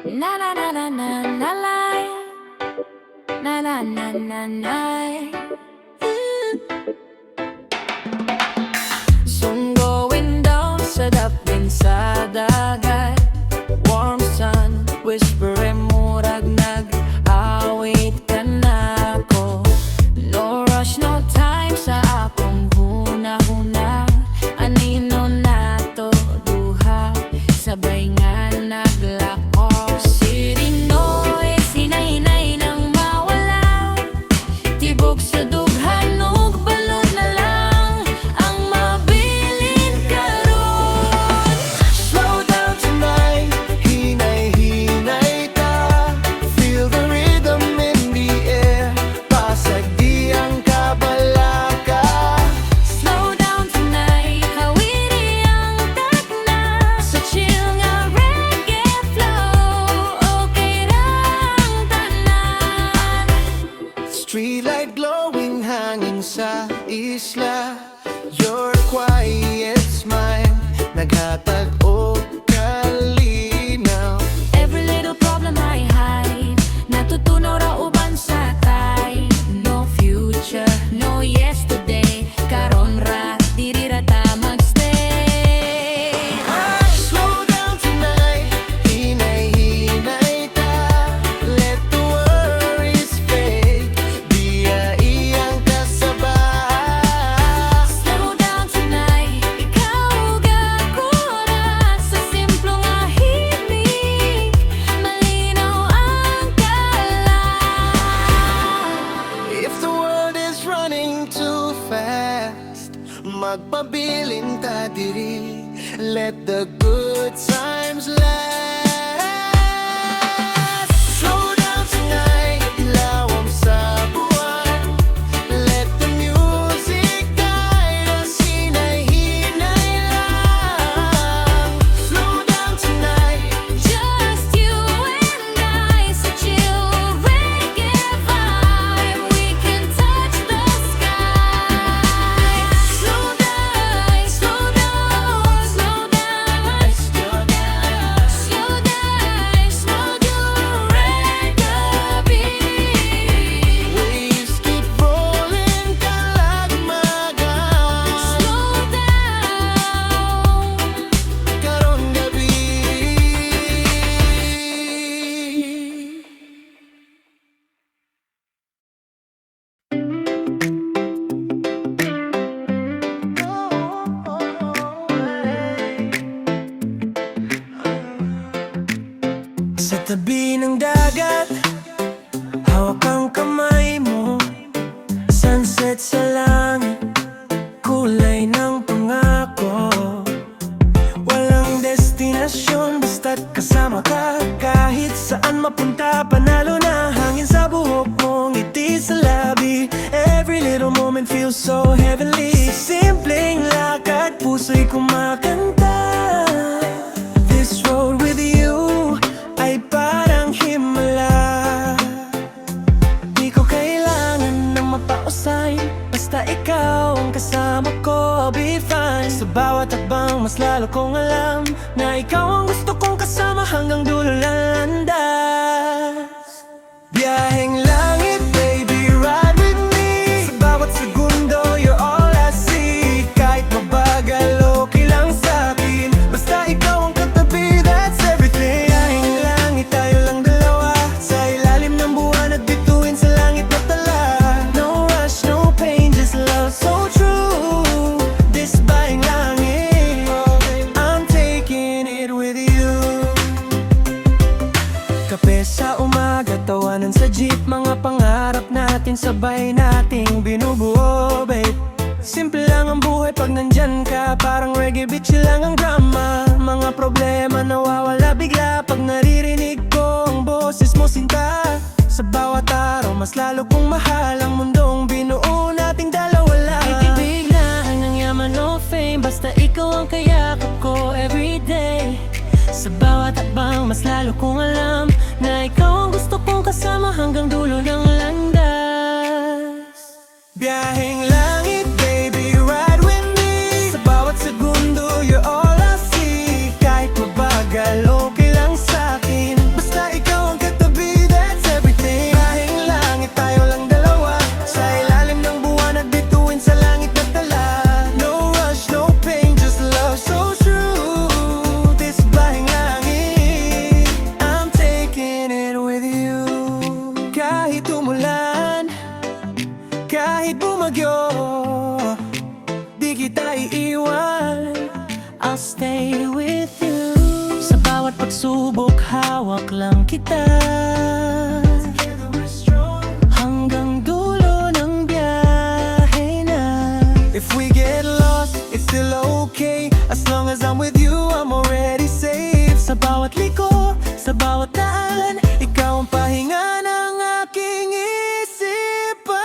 Na na na na na na na na na na na. Sun going down sa dapin sa dagat. Warm sun, whispering murag nag-awit ka na ako. No rush, no time sa akong huna-huna. Anino na to duha, sabay nga naglako. City noise, hinay-hinay nang mawala. Tibok sa dughan, ug balod na lang ang mabilin karon. Slow down tonight, hinay-hinay ta. Feel the rhythm in the air. Pasag di ang kabalaka. Slow down tonight, hawiri ang tagna. Sa chill nga reggae flow, okay ra ang tanan. Streetlight glowing hangin sa isla. Your quiet smile naghatag og kalinaw. Every little problem I hide, natutunaw ra uban sa tay. No future, no yesterday, karon ra diri ra ta magstay. Slow down tonight, hinay-hinay ta. Let the worries fade. Di iyang kasabay. Slow down tonight, ikaw ug ako ra sa simpleng nga himig. Malinaw ang kalan. If the world is running too fast, magpabilin ta diri. Let the good times last. Slow down tonight, ilawom sa buwan. Let the music guide us, hinay-hinay lang. Slow down tonight. Just you and I, sa chill reggae vibe. We can touch the sky. Slow down, slow down, slow down, slow down, slow down, slow down, reggae beat. Waves keep rolling, kalagmagan. Slow down. Karong gabi. Sa tabi ng dagat, hawak ang kamay mo. Sunset sa langit, kulay ng pangako. Walang destinasyon, basta't kasama ka. Kahit saan mapunta, panalo na hangin sa buhok mo, ngiti sa labi. Every little moment feels so heavenly. Sa simpleng lakad, puso'y kumakanta. This road with you ay parang himala. Di ko kailangan ng mapausay, basta ikaw ang kasama ko, I'll be fine. Sa bawat hakbang, mas lalo kong alam na ikaw ang gusto kong kasama hanggang dulo ng landas. Biyaheng langit, baby, ride with me. Sa bawat segundo, you're all I see. Kahit mabagal, okay lang sa'kin. Basta ikaw ang katabi, that's everything. Biyaheng langit, tayo lang dalawa. Sa ilalim ng buwan at bituin sa langit na tala. No rush, no pain, just love so true. This bayang langit, I'm taking it with you. Kape sa umaga, tawanan sa jeep. Mga pangarap natin, sabay nating binubuo, babe. Simple lang ang buhay pag nandyan ka. Parang reggae beat, chill lang ang drama. Mga problema nawawala bigla pag naririnig ko ang boses mo, sinta. Sa bawat araw, mas lalo kong mahal ang mundong binuo nating dalawa lang. Kahit biglaan ng yaman o fame, basta ikaw ang kayakap ko everyday. Sa bawat hakbang, mas lalo kong alam na ikaw ang gusto kong kasama hanggang dulo ng landas. Biyaheng langit, baby, ride with me. Sa bawat segundo, you're all I see. Kahit mabagal, okay lang sa'kin. Basta bawat pagsubok, hawak lang kita. Hanggang dulo ng biyahe na. If we get lost, it's still okay. As long as I'm with you, I'm already safe. Sa bawat liko, sa bawat daan, Ikaw ang pahinga ng aking isipan.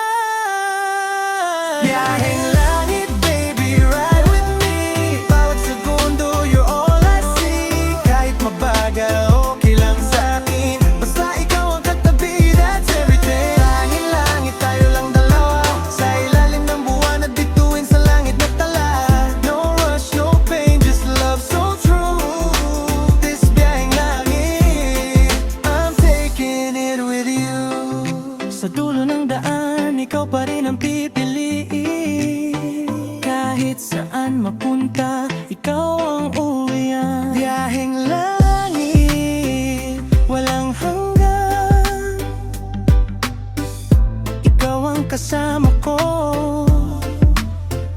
Biyaheng langit, baby, ride with me. Bawat segundo, you're all I see. Kahit mabagal, okay lang sa'kin. Basta ikaw ang katabi, that's everything. Langit-langit, tayo lang dalawa. Sa ilalim ng buwan at bituin sa langit na tala. No rush, no pain, just love so true. This biyaheng langit, I'm taking it with you. sa dulo ng daan, ikaw pa rin ang pipiliin. Kahit saan mapunta, ikaw ang uwian. Biyaheng langit, Walang hanggan, ikaw ang kasama ko,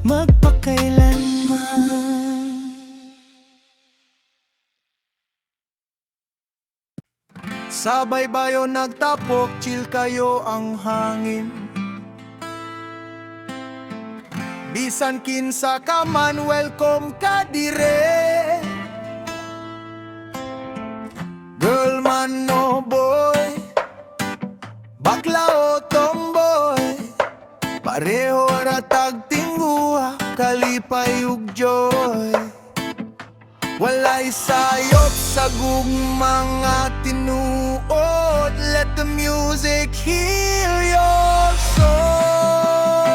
magpakailanman. sa baybayon nagtapok, chill kayo ang hangin. Bisan kinsa ka man, welcome ka dire. Girl man no boy, bakla o tomboy, pareho ratag tinguha, kalipay ug joy. Walay sayop sa gugmang nga tinuod. Let the music heal your soul.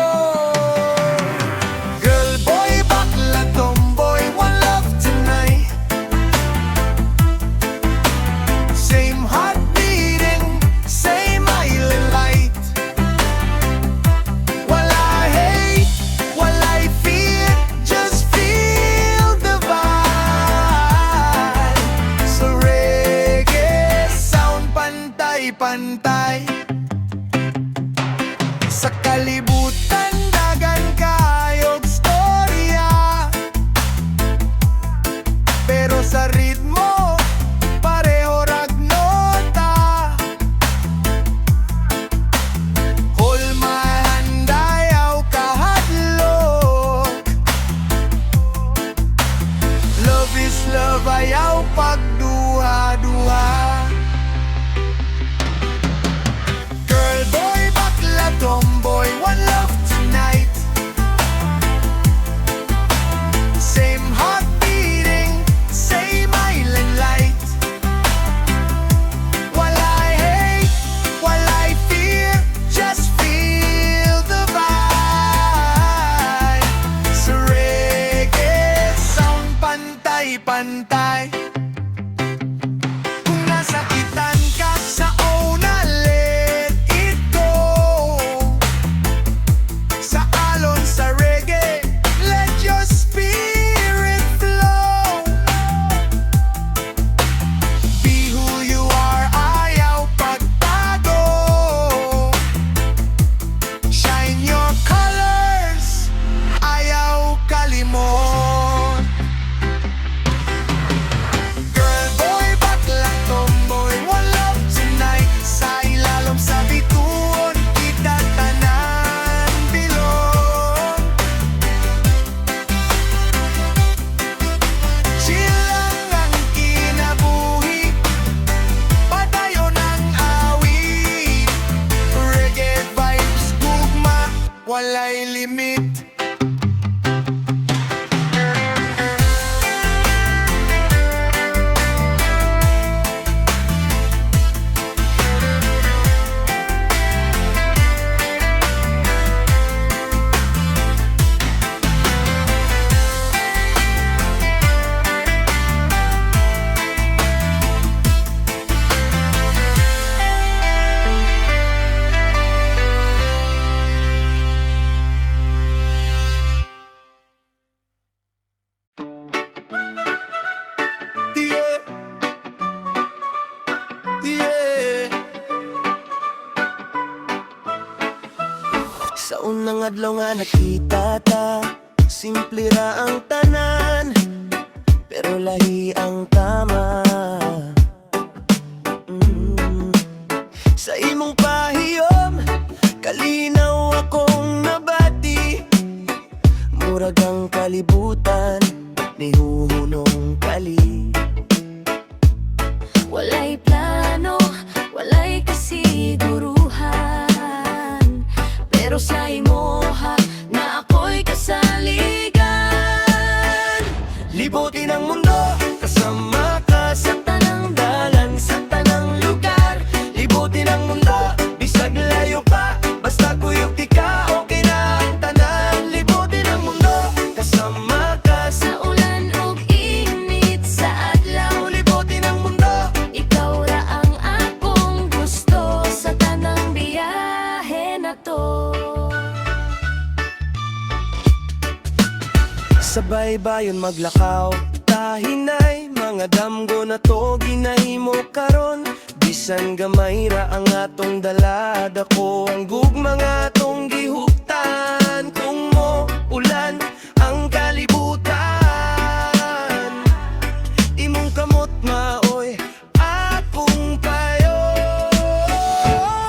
Girl, boy, bakla, tomboy, one love tonight. Same heart beating, same island light. Wala hate, wala fear, just feel the vibe. So reggae sound, pantay-pantay. Sa kalibutan dagan kayog storya, pero sa ritmo pareho rag nota. Hold my hand, ayaw kahadlok. Love is love, ayaw pagduha-duha. Girl, boy, bakla, tomboy, one love tonight. Same heart beating, same island light. Walay hate, walay fear, just feel the vibe. Sa reggae sound, pantay-pantay. Kung nasakitan ka sa una, let it go. Sa alon sa reggae, let your spirit flow. Be who you are, ayaw pagtago. Shine your colors, ayaw kalimot. Girl, boy, bakla, tomboy, one love tonight. Sa ilalom sa bituon, kita tanan bilog. Chill lang ang kinabuhi, padayon ang awit. Reggae vibes, gugma, walay limit. Yeah. Yeah. Sa unang adlaw nga nakita ta, simple ra ang tanan, pero lahi ang tama. walay plano, walay kasiguruhan. Pero sa imoha na ako'y kasaligan. Libutin ang mundo, kasama ka sa tanang dalan, sa tanang lugar. Libutin ang mundo, bisag layo pa, basta kuyog di ka, okay na ang tanan. Libutin ang mundo, kasama ka sa Sa ulan ug init, sa adlaw, libutin ang mundo. ikaw ra ang akong gusto sa tanang biyahe na to. Sabay bayon maglakaw, tahinay, mga damgo na to ginahimo karon. Bisan gamay ra ang atong dala, dako ang gugma nga atong gihuptan. Kung mo ulan ang kalibutan, imong kamot maoy akong payo.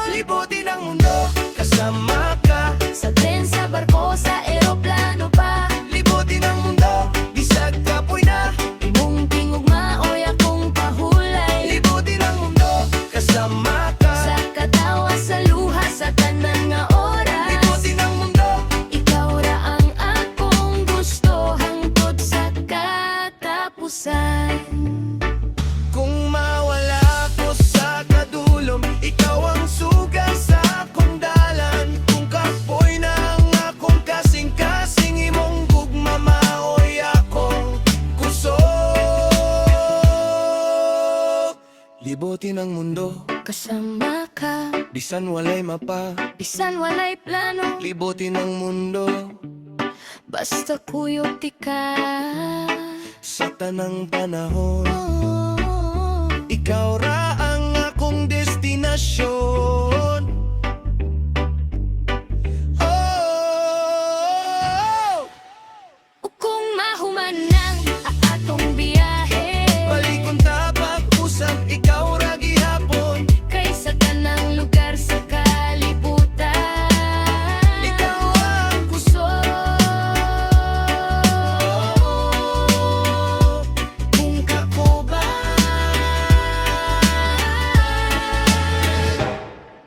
Libutin ang mundo, kasama ka. Sa tren, sa barko, sa eroplano pa, Libutin ang mundo, bisag kapoy na. imong tingog maoy akong pahulay. Libutin ang mundo, kasama ka. Sa katawa, sa luha, sa tanan nga oras, Libutin ang mundo, ikaw ra ang akong gusto hangtod sa katapusan. kung mawala ko sa kadulom, ikaw ang suga sa akong dalan. Kung kapoy na ang akong kasing-kasing, imong gugma maoy akong kusog. Libutin ang mundo, Kasama ka, bisan walay mapa. bisan walay plano, Libutin ang mundo, basta kuyog di ka. sa tanang panahon. Oh, Ikaw ra ang akong destinasyon. Oh, o kung mahuman ng atong biyahe, balikon ta pag-usap, ikaw ra gihapon. kay sa tanang lugar sa kalibutan, Ikaw ang gusto. kung kakuban.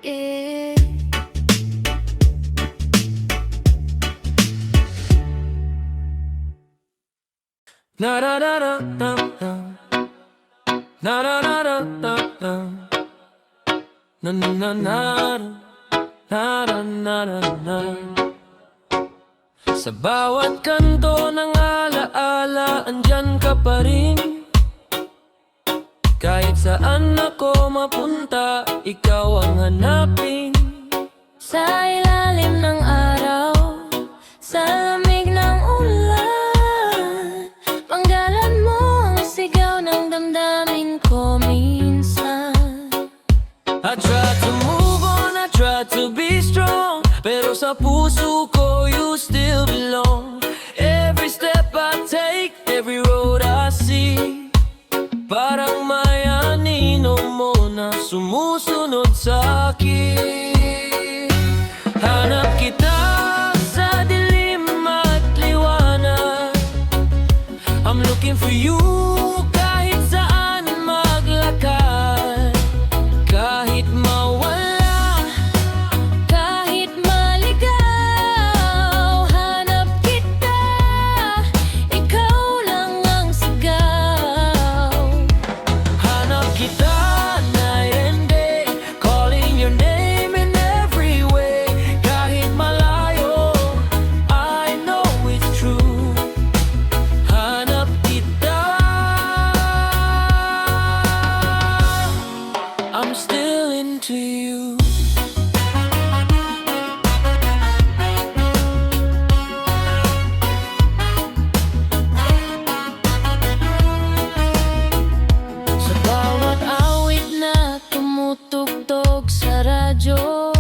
Yeah. Na na na na na na na na na na na na na na na na na na na. Sa bawat kanto ng alaala, andyan ka pa rin. Kahit saan ako mapunta, ikaw ang hanapin. Sa ilalim ng araw, sa lamig ng ulan, manggalan mo ang sigaw ng damdamin ko minsan. I try to move on, I try to be strong, pero sa puso ko you still belong. Every step I take, every road I see, parang may anino mo na sumusunod sa akin. Hanap kita sa dilim at liwanag, I'm looking for you kahit saan maglakad. Kahit mawala, Kahit maligaw, hanap kita, ikaw lang ang sigaw. hanap kita night and day, calling your name in every way. Kahit malayo, I know it's true. Hanap kita, I'm still into you. Sa bawat awit na tumutugtog sa radyo,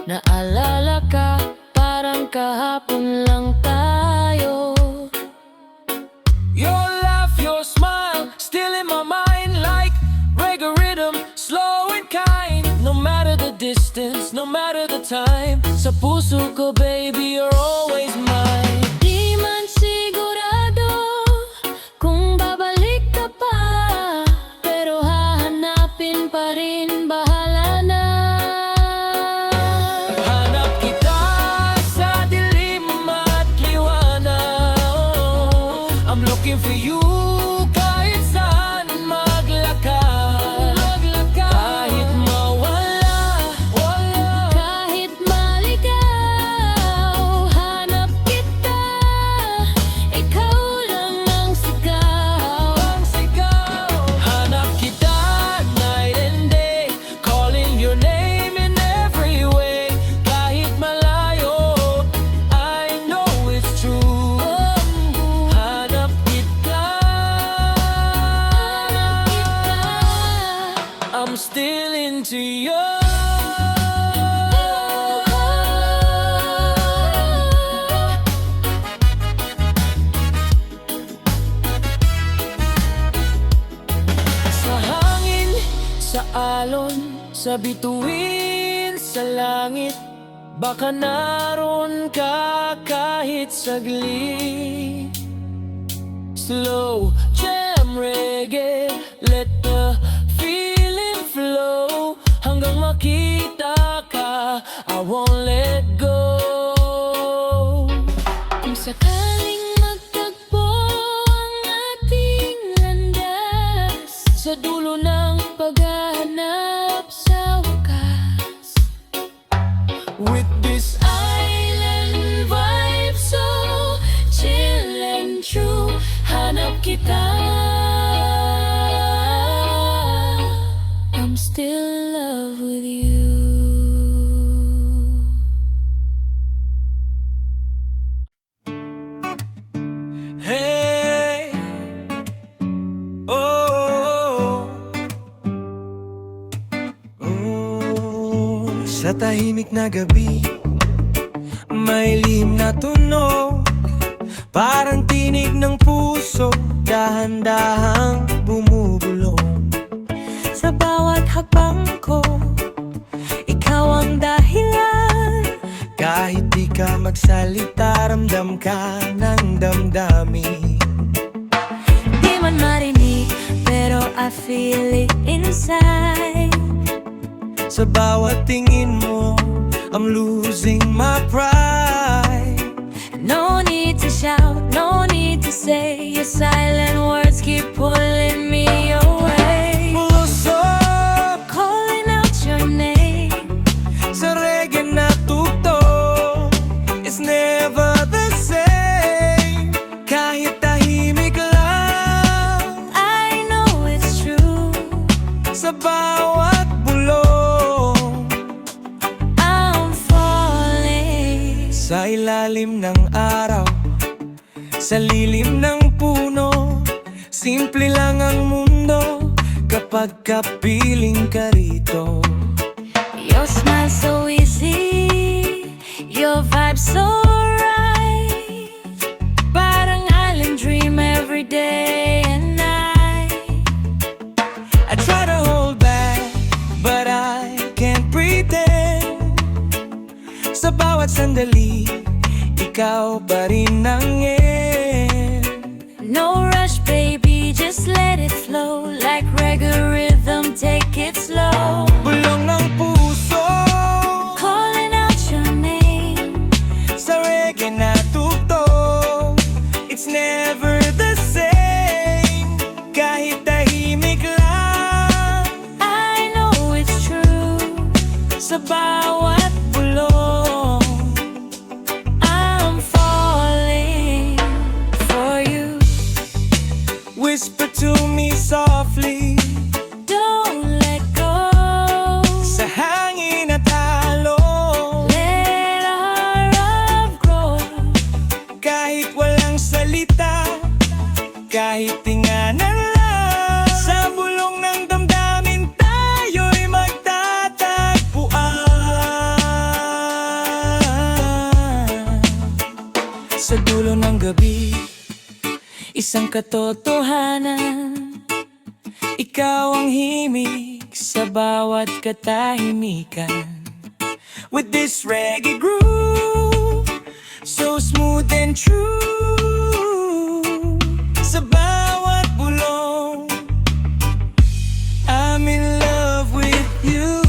naalala ka, parang kahapon lang tayo. Your laugh, your smile, still in my mind like reggae rhythm, slow and kind. No matter the distance, no matter the time, sa puso ko, baby, you're always mine. Di man sigurado kung babalik ka pa, pero looking for you. Kahit saan maglakad, kahit mawala, Kahit maligaw, hanap kita. Ikaw lang ang sigaw. hanap kita night and day, calling your name in every way. Kahit malayo, I know it's true. Hanap kita, I'm still into you. Sa hangin, sa alon, sa bituin, sa langit, baka naroon ka kahit saglit. Slow jam reggae, let the feeling flow. Hanggang makita ka, I won't let go. Kung sakaling magtagpo ang ating landas, sa dulo ng paghahanap sa wakas. With this Island vibe so chill and true, hanap kita. I'm still in love with you. hey, oh, sa tahimik na gabi, may lihim na tunog, parang tinig ng puso, dahan-dahang bumubulong. Sa bawat hakbang ko, ikaw ang dahilan. Kahit di ka magsalita, ramdam ka ng damdamin. Di man marinig, pero I feel it inside. Sa bawat tingin mo, I'm losing my pride. No need to shout, no need to say, your silent words keep pulling me away. Puso, Calling out your name, sa reggae na tugtog, it's never the same. Kahit tahimik lang, I know it's true. sa bawat bulong, I'm falling. sa ilalim ng araw, sa lilim ng puno, simple lang ang mundo kapag kapiling ka rito. Your smile so easy, your vibe so right. Parang island dream every day and night. I try to hold back, but I can't pretend. Sa bawat sandali, ikaw pa rin ang end. No rush, baby, just let it flow. Like reggae rhythm, take it slow. Bulong ng puso, Calling out your name, sa reggae na tugtog, it's never the same. Kahit tahimik lang, I know it's true. sa bawat bulong, I'm falling for you. whisper to me softly, Don't let go. sa hangin at alon. Let our love grow. Kahit walang salita, kahit tinganan lang, sa bulong ng damdamin tayo'y magtatagpuan. Sa dulo ng gabi, isang katotohanan, ikaw ang himig sa bawat katahimikan. With this reggae groove, so smooth and true, sa bawat bulong, I'm in love with you.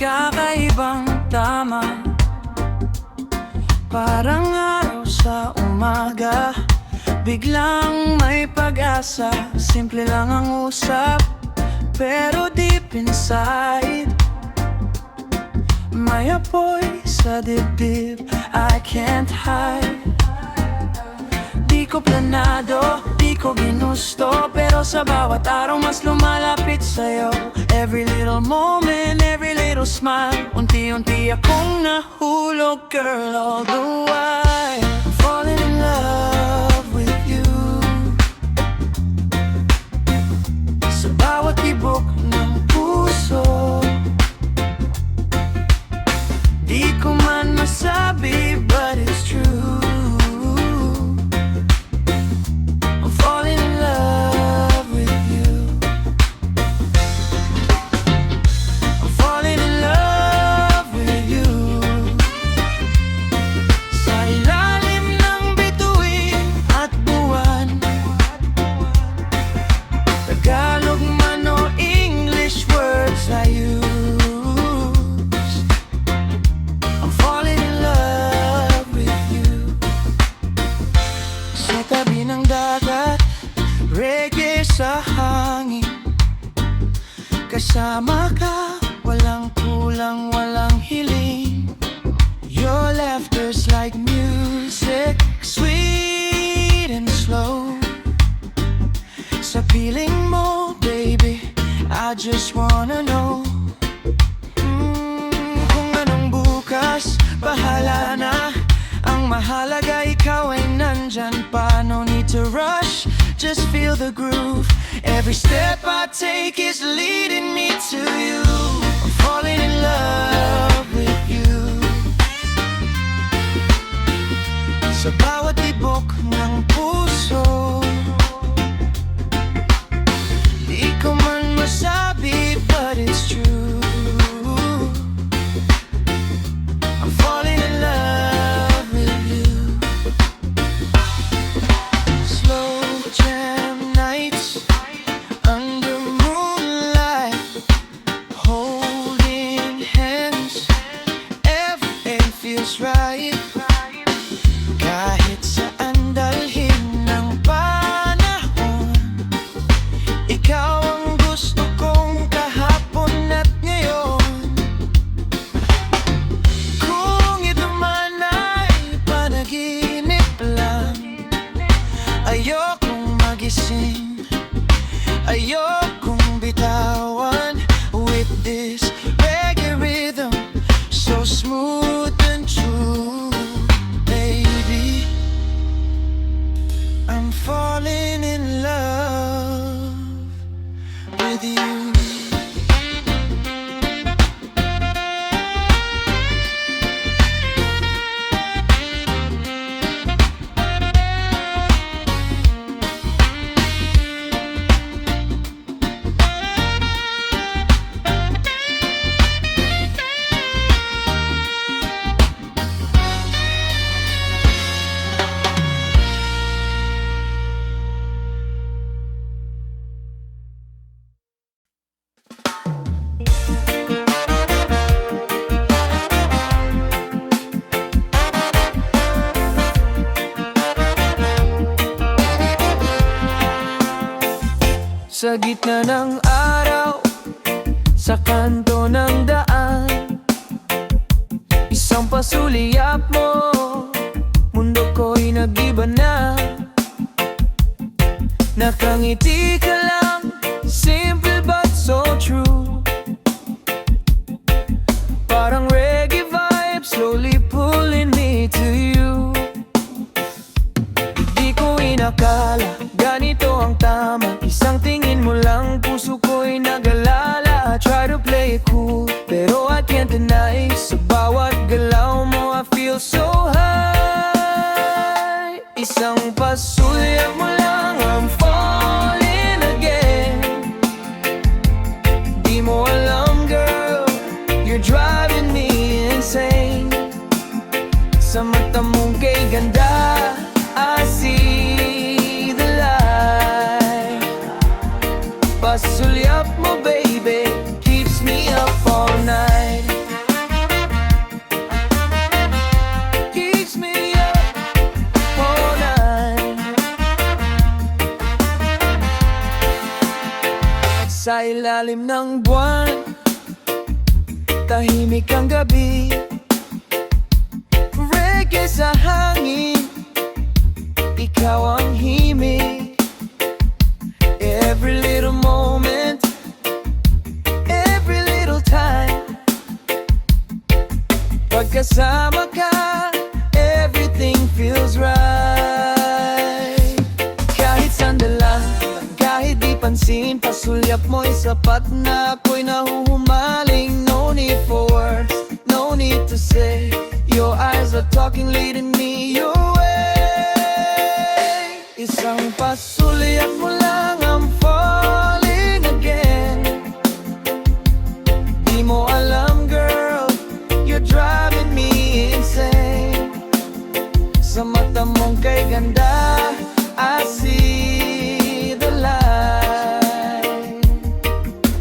kakaibang tama, parang araw sa umaga. Biglang may pag-asa, simple lang ang usap, pero deep inside may apoy sa dibdib I can't hide. Di ko planado, di ko ginusto, pero sa bawat araw mas lumalapit sa'yo. Every little moment, every little smile, unti-unti akong nahulog, girl, all the while I'm falling in love with you. Sa bawat tibok ng puso, di ko man masabi, but it's true. I'm falling in love with you. I'm falling in love with you. Sa ilalim ng bituin at buwan, Tagalog man o English words I use, I'm falling in love with you. Sa tabi ng dagat, reggae sa hangin, kasama ka, walang kulang, walang hiling. Your laughter's like music, sweet and slow. Sa piling mo, baby, I just wanna know. Kung anong bukas, bahala na. Ang mahalaga, ikaw ay nandyan pa. No need to rush, just feel the groove. Every step I take is leading me to you. I'm falling in love with you. Sa bawat tibok ng puso, di ko man masabi, but it's true. I'm falling in love with you. Slow jam nights under moonlight, holding hands, everything feels right. Kahit saan dalhin ng panahon, ikaw ang gusto kong kahapon at ngayon. Kung ito man ay panaginip lang, ayokong magising, ayokong bitawan. With this reggae rhythm, so smooth and true, baby, I'm falling in love with you. Sa gitna ng araw, sa kanto ng daan, isang pasuliyap mo, mundo ko'y nag-iba na. Nakangiti ka lang, simple but so true. Parang reggae vibe, slowly pulling me to you. Di ko inakala, ganito ang tama. Isang tingin mo lang, puso ko'y nag-alala. I try to play it cool, pero I can't deny. Sa bawat galaw mo, I feel so high. Isang pasulyap mo lang, I'm falling again. Di mo alam, girl, you're driving me insane. Sa mata mong kay ganda, I see the light. Pasulyap mo, baby, keeps me up all night. Sa ilalim ng buwan, tahimik ang gabi. Reggae sa hangin, ikaw ang himig. Every little moment, every little time, pagkasama ka, everything feels right. Kahit sandalan, kahit di pansin, pasulyap mo'y sapat na ako'y nahuhumaling. No need for words, no need to say. Your eyes are talking, leading me your way. Isang pasulyap mo lang, I'm falling again. Di mo alam, girl, you're driving me insane. Sa mata mong kay ganda, I see the light.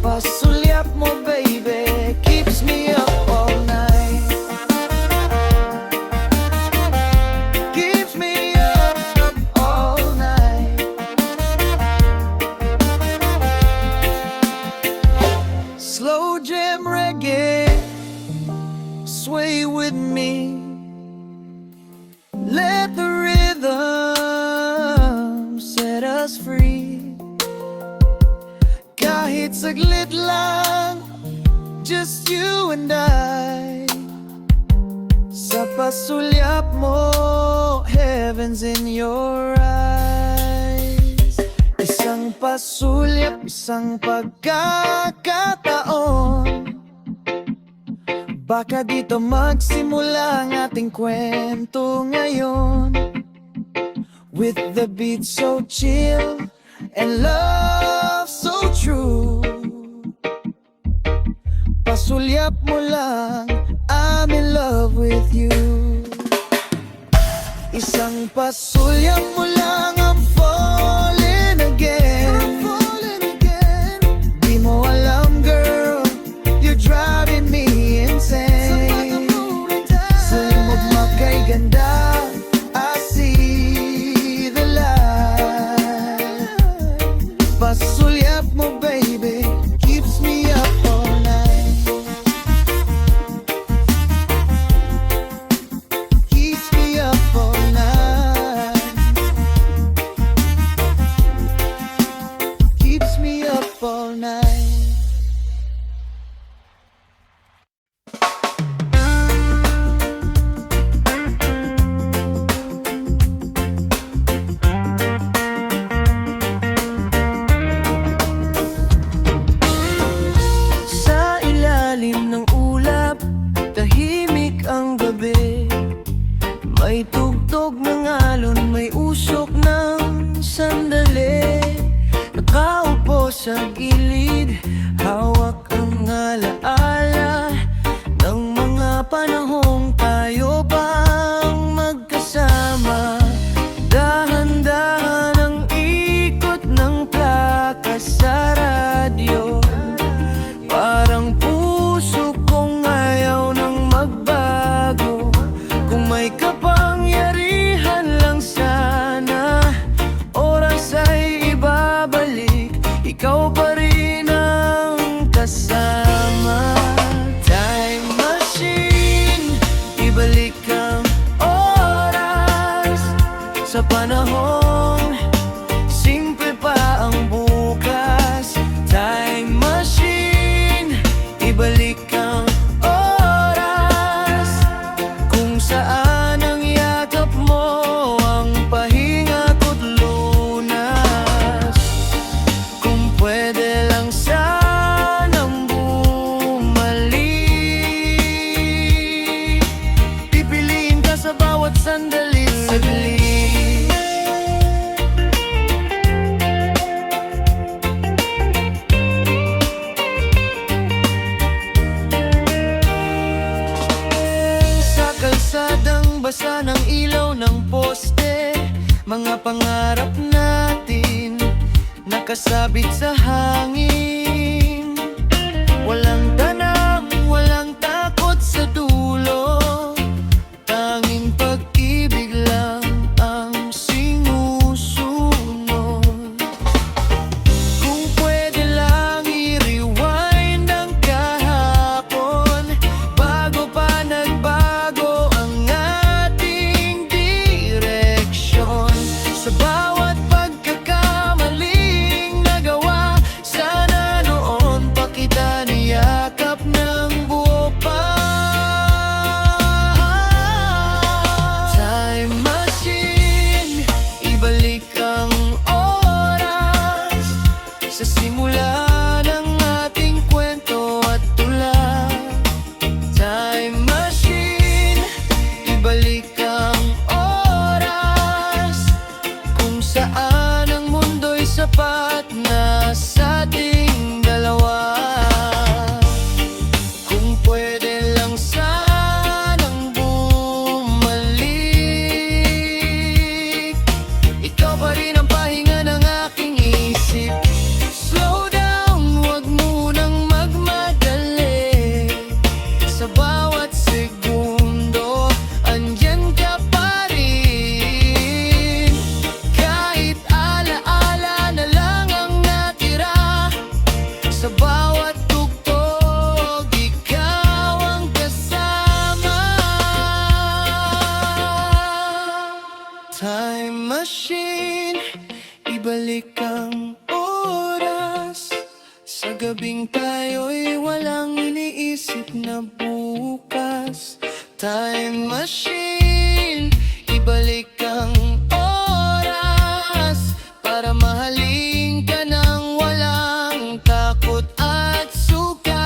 Pasulyap mo, baby, keeps me up all night. Keeps me up all night. Slow jam reggae, sway with me. Let the rhythm set us free. Kahit saglit lang, just you and I. Sa pasulyap mo, heaven's in your eyes. Isang pasulyap, isang pagkakataon. Baka dito magsimula ang ating kwento ngayon. With the beat so chill and love so true. Pasulyap mo lang, I'm in love with you. Isang pasulyap mo lang, I'm falling again. Di mo alam, girl, you're driving me insane. Sa limog makay ganda, I see the light. Pasulyap mo, baby, keeps me up all night. Keeps me up all night. Keeps me up all night. Sa ilalim ng ulap, tahimik ang gabi. May tugtog ng alon, may usok ng sandali. Nakaupo sa gilid, hawak ang alaala ng mga panahong tayo pang magkasama. Dahan-dahan ang ikot ng plaka sa radyo. Parang puso kong ayaw nang magbago. Kung may kapangyarihan lang sana, oras ay ibabalik, ikaw pa rin ang kasama. Time machine, ibalik ang oras sa panahon, simple pa ang bukas. Time machine, ibalik ang oras kung saan ang yakap mo, ang pahinga ko't lunas. Kung pwede lang sanang bumalik, pipiliin ka sa bawat sandali, saglit. Sa kalsadang basa ng ilaw ng poste, mga pangarap natin nakasabit sa hangin. Walang tanang, walang takot sa dulo, tanging pag-ibig lang ang sinusunod. Kung pwede lang Time machine, ibalik ang oras. Sa gabing tayo'y walang iniisip na bukas. Time machine, ibalik ang oras para mahalin ka ng walang takot at suka.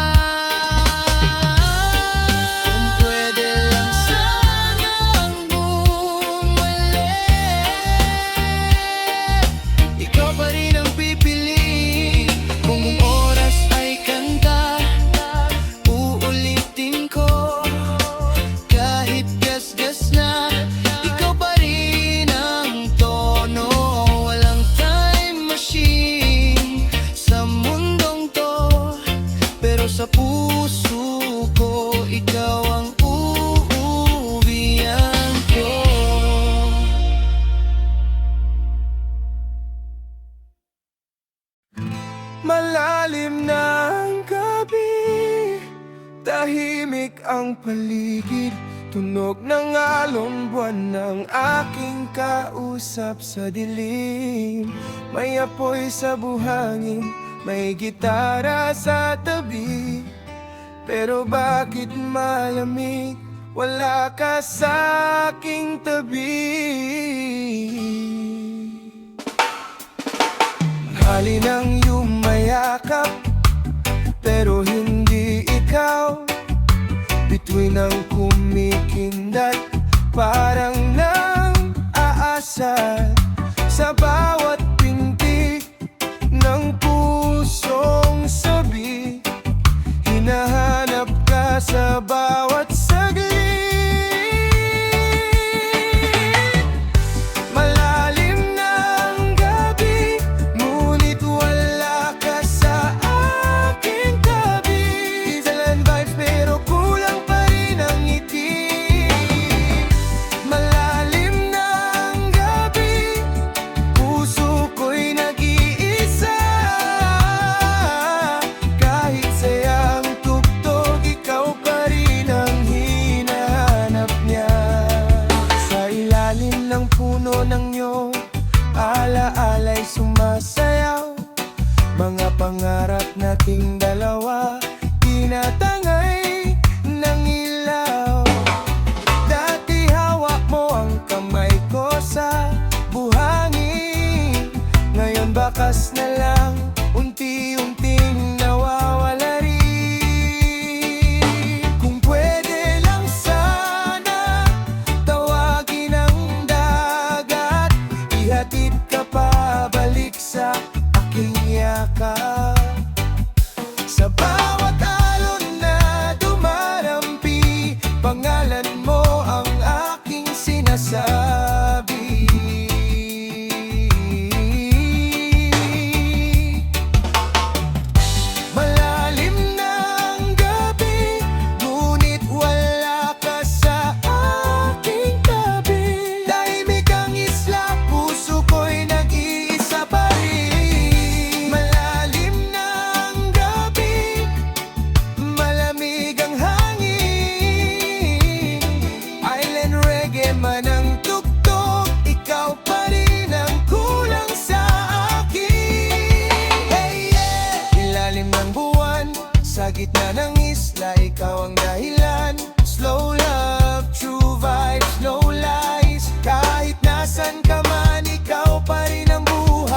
Kung pwede lang sanang bumalik, ikaw pa rin ang pipili. Kung ang oras ay kanta, uulitin ko. Kahit gas-gas na, ikaw pa rin ang tono. Walang time machine sa mundong to, pero sa puso ko, ikaw ang uuwian ko. Malalim na ang gabi, tahimik ang paligid. Tunog ng alon buwan ng aking kausap sa dilim. May apoy sa buhangin, may gitara sa tabi. Pero bakit malamig, wala ka sa aking tabi? Halin ang yumayakap, pero hindi ikaw. Bituin ang kumikindat, parang nang aasar. Sa bawat pintig ng pusong sabi, hinahanap ka sa bawat saglit. Malalim na ang gabi, ngunit wala ka sa aking tabi. Diesel and vibes pero kulang pa rin ang ngiti. Malalim na ang gabi, puso ko'y nag-iisa. Kahit sayang tugtog, ikaw pa rin ang hinahanap niya. Sa ilalim ng puno ng iyong alaala'y sumasayaw. Mga pangarap nating dalawa, tinatangay ng ilaw. Dati hawak mo ang kamay ko sa buhangin, ngayon bakas na lang, unti-unting nawawala rin. Kung pwede lang sana, tawagin ang dagat, ihatid ka pabalik sa aking yakap. Sa bawat alon na dumarampi, pangalan mo ang aking sinasabi. Malalim na ang gabi, ngunit wala ka sa aking tabi. Tahimik ang isla, puso ko'y nag-iisa pa rin. Malalim na ang gabi, malamig ang hangin. Island reggae man ang tugtog, ikaw pa rin ang kulang sa akin. Hey, yeah! Ilalim ng buwan, sa gitna ng isla, ikaw ang dahilan. Slow love, true vibes, no lies. Kahit nasan ka man, ikaw pa rin ang buhay.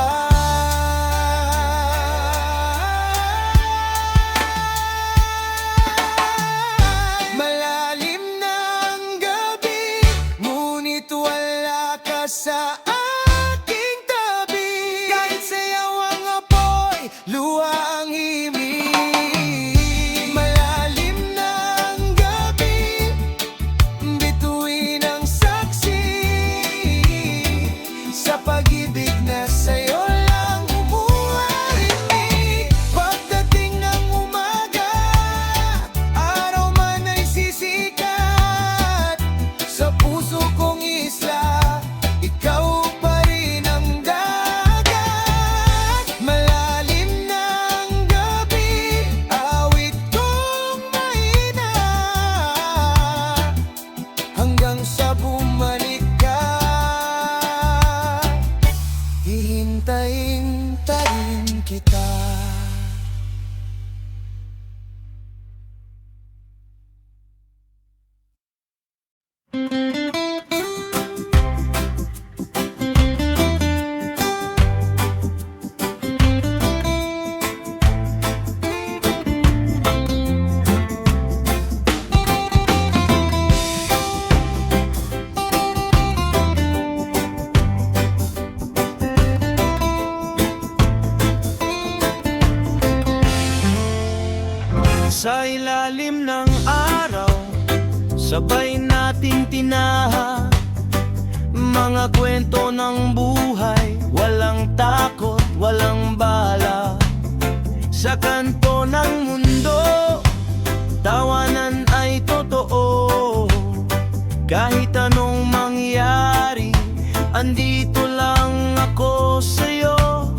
Malalim na ang gabi, ngunit wala ka sa aking tabi. Kahit sayaw ang apoy, luha ang himig. Malalim na ang gabi, bituin ang saksi. Sa pag-ibig na sa'yo lang umuwinig. Pagdating ng umaga, araw man ay sisikat. Sa puso kong isla, ikaw pa rin ang dagat. Malalim na ang gabi, awit kong mahina, hanggang sa bumalik ka. ng mundo, tawanan ay totoo. Kahit anong mangyari, andito lang ako sa'yo.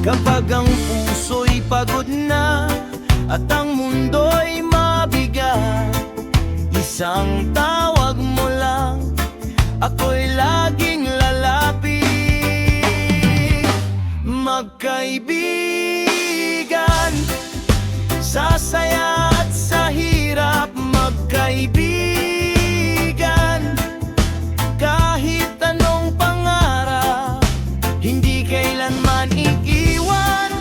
Kapag ang puso'y pagod na at ang mundo'y mabigat, isang tawag mo lang, ako'y laging lalapit. Magkaibigan, sa saya at sa hirap. Magkaibigan, kahit anong pangarap, hindi kailanman iiwan,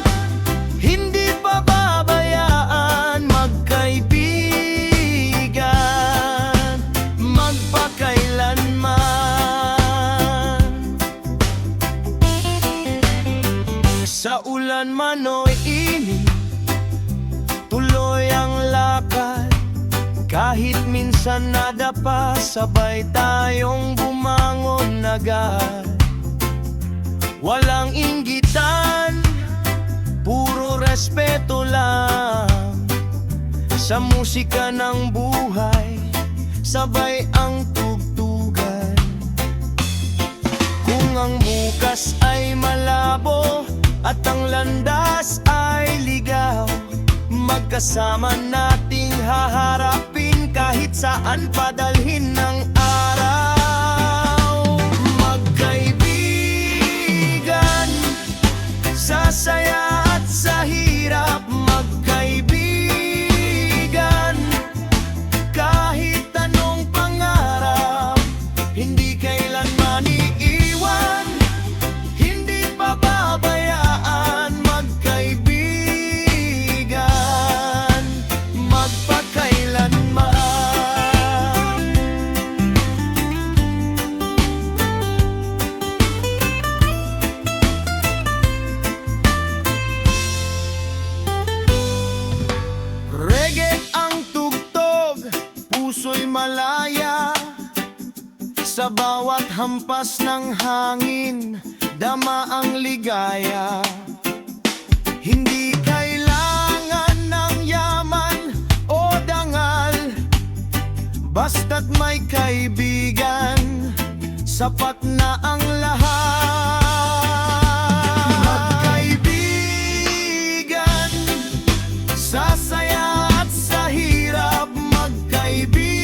hindi pababayaan. Magkaibigan, magpakailanman. Sa ulan man o init, tuloy ang lakad. Kahit minsan nadapa, sabay tayong bumangon agad. Walang inggitan, puro respeto lang. Sa musika ng buhay, sabay ang tugtugan. Kung ang bukas ay malabo at ang landas ay ligaw, magkasama nating haharapin kahit saan padalhin ng araw. Magkaibigan, sa saya at sa hirap. Magkaibigan, kahit anong pangarap, hindi kailanman iiwan, hindi pababayaan. Magkaibigan, magpakailanman. Reggae ang tugtog, puso'y malaya. Sa bawat hampas ng hangin, dama ang ligaya. Hindi kailangan ng yaman o dangal, basta't may kaibigan, sapat na ang lahat. Magkaibigan, sa saya at sa hirap. Magkaibigan,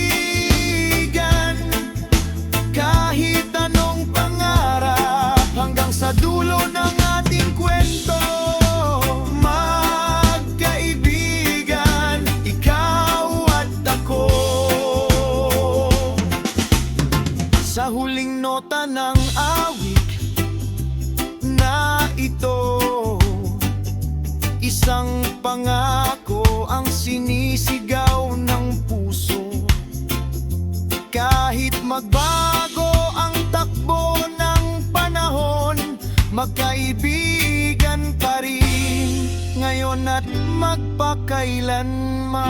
kahit anong pangarap, hanggang sa dulo ng ating kwento. Magkaibigan, ikaw at ako. Sa huling nota ng awit na ito, isang pangako ang sinisigaw ng puso. Kahit magbago ang takbo ng panahon, magkaibigan pa rin ngayon at magpakailanman.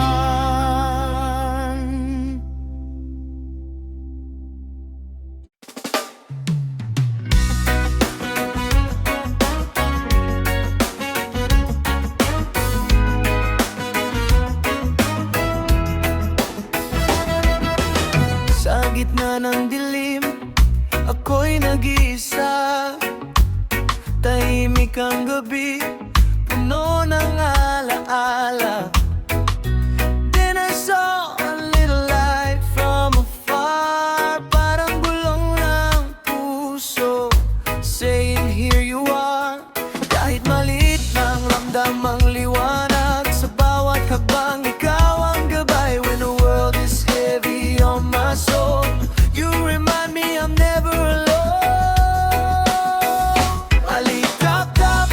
Sa gitna ng dilim, ako'y nag-iisa. Tahimik ang gabi, puno ng alaala. Then I saw a little light from afar, parang bulong ng puso, saying here you are. Kahit maliit lang, ramdam ang liwanag sa bawat habang ikaw ang gabay. When the world is heavy on my soul, you remind me I'm never alone. Alikap-kap,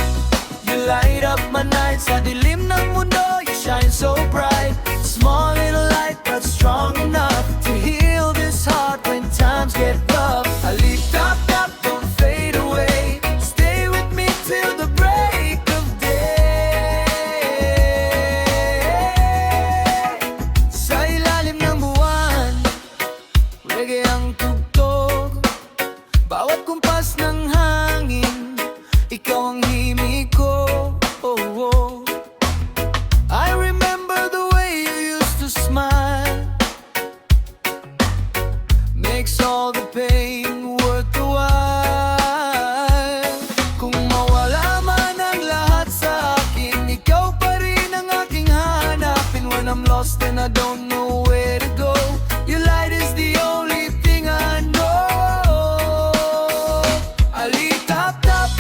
you light up my night. Sa dilim ng mundo, you shine so bright. Small little light, but strong enough to heal this heart when times get rough. Alikap-kap, don't fade away. Stay with me till the break of day. Sa ilalim ng buwan, reggae ang tugtog. Bawat kumpas ng hangin, ikaw ang himig ko. Oh, oh. makes all the pain worth the while. Kung mawala man ang lahat sa akin, ikaw pa rin ang aking hanapin. When I'm lost and I don't know where to go, your light is the only thing I know. Alitap tap,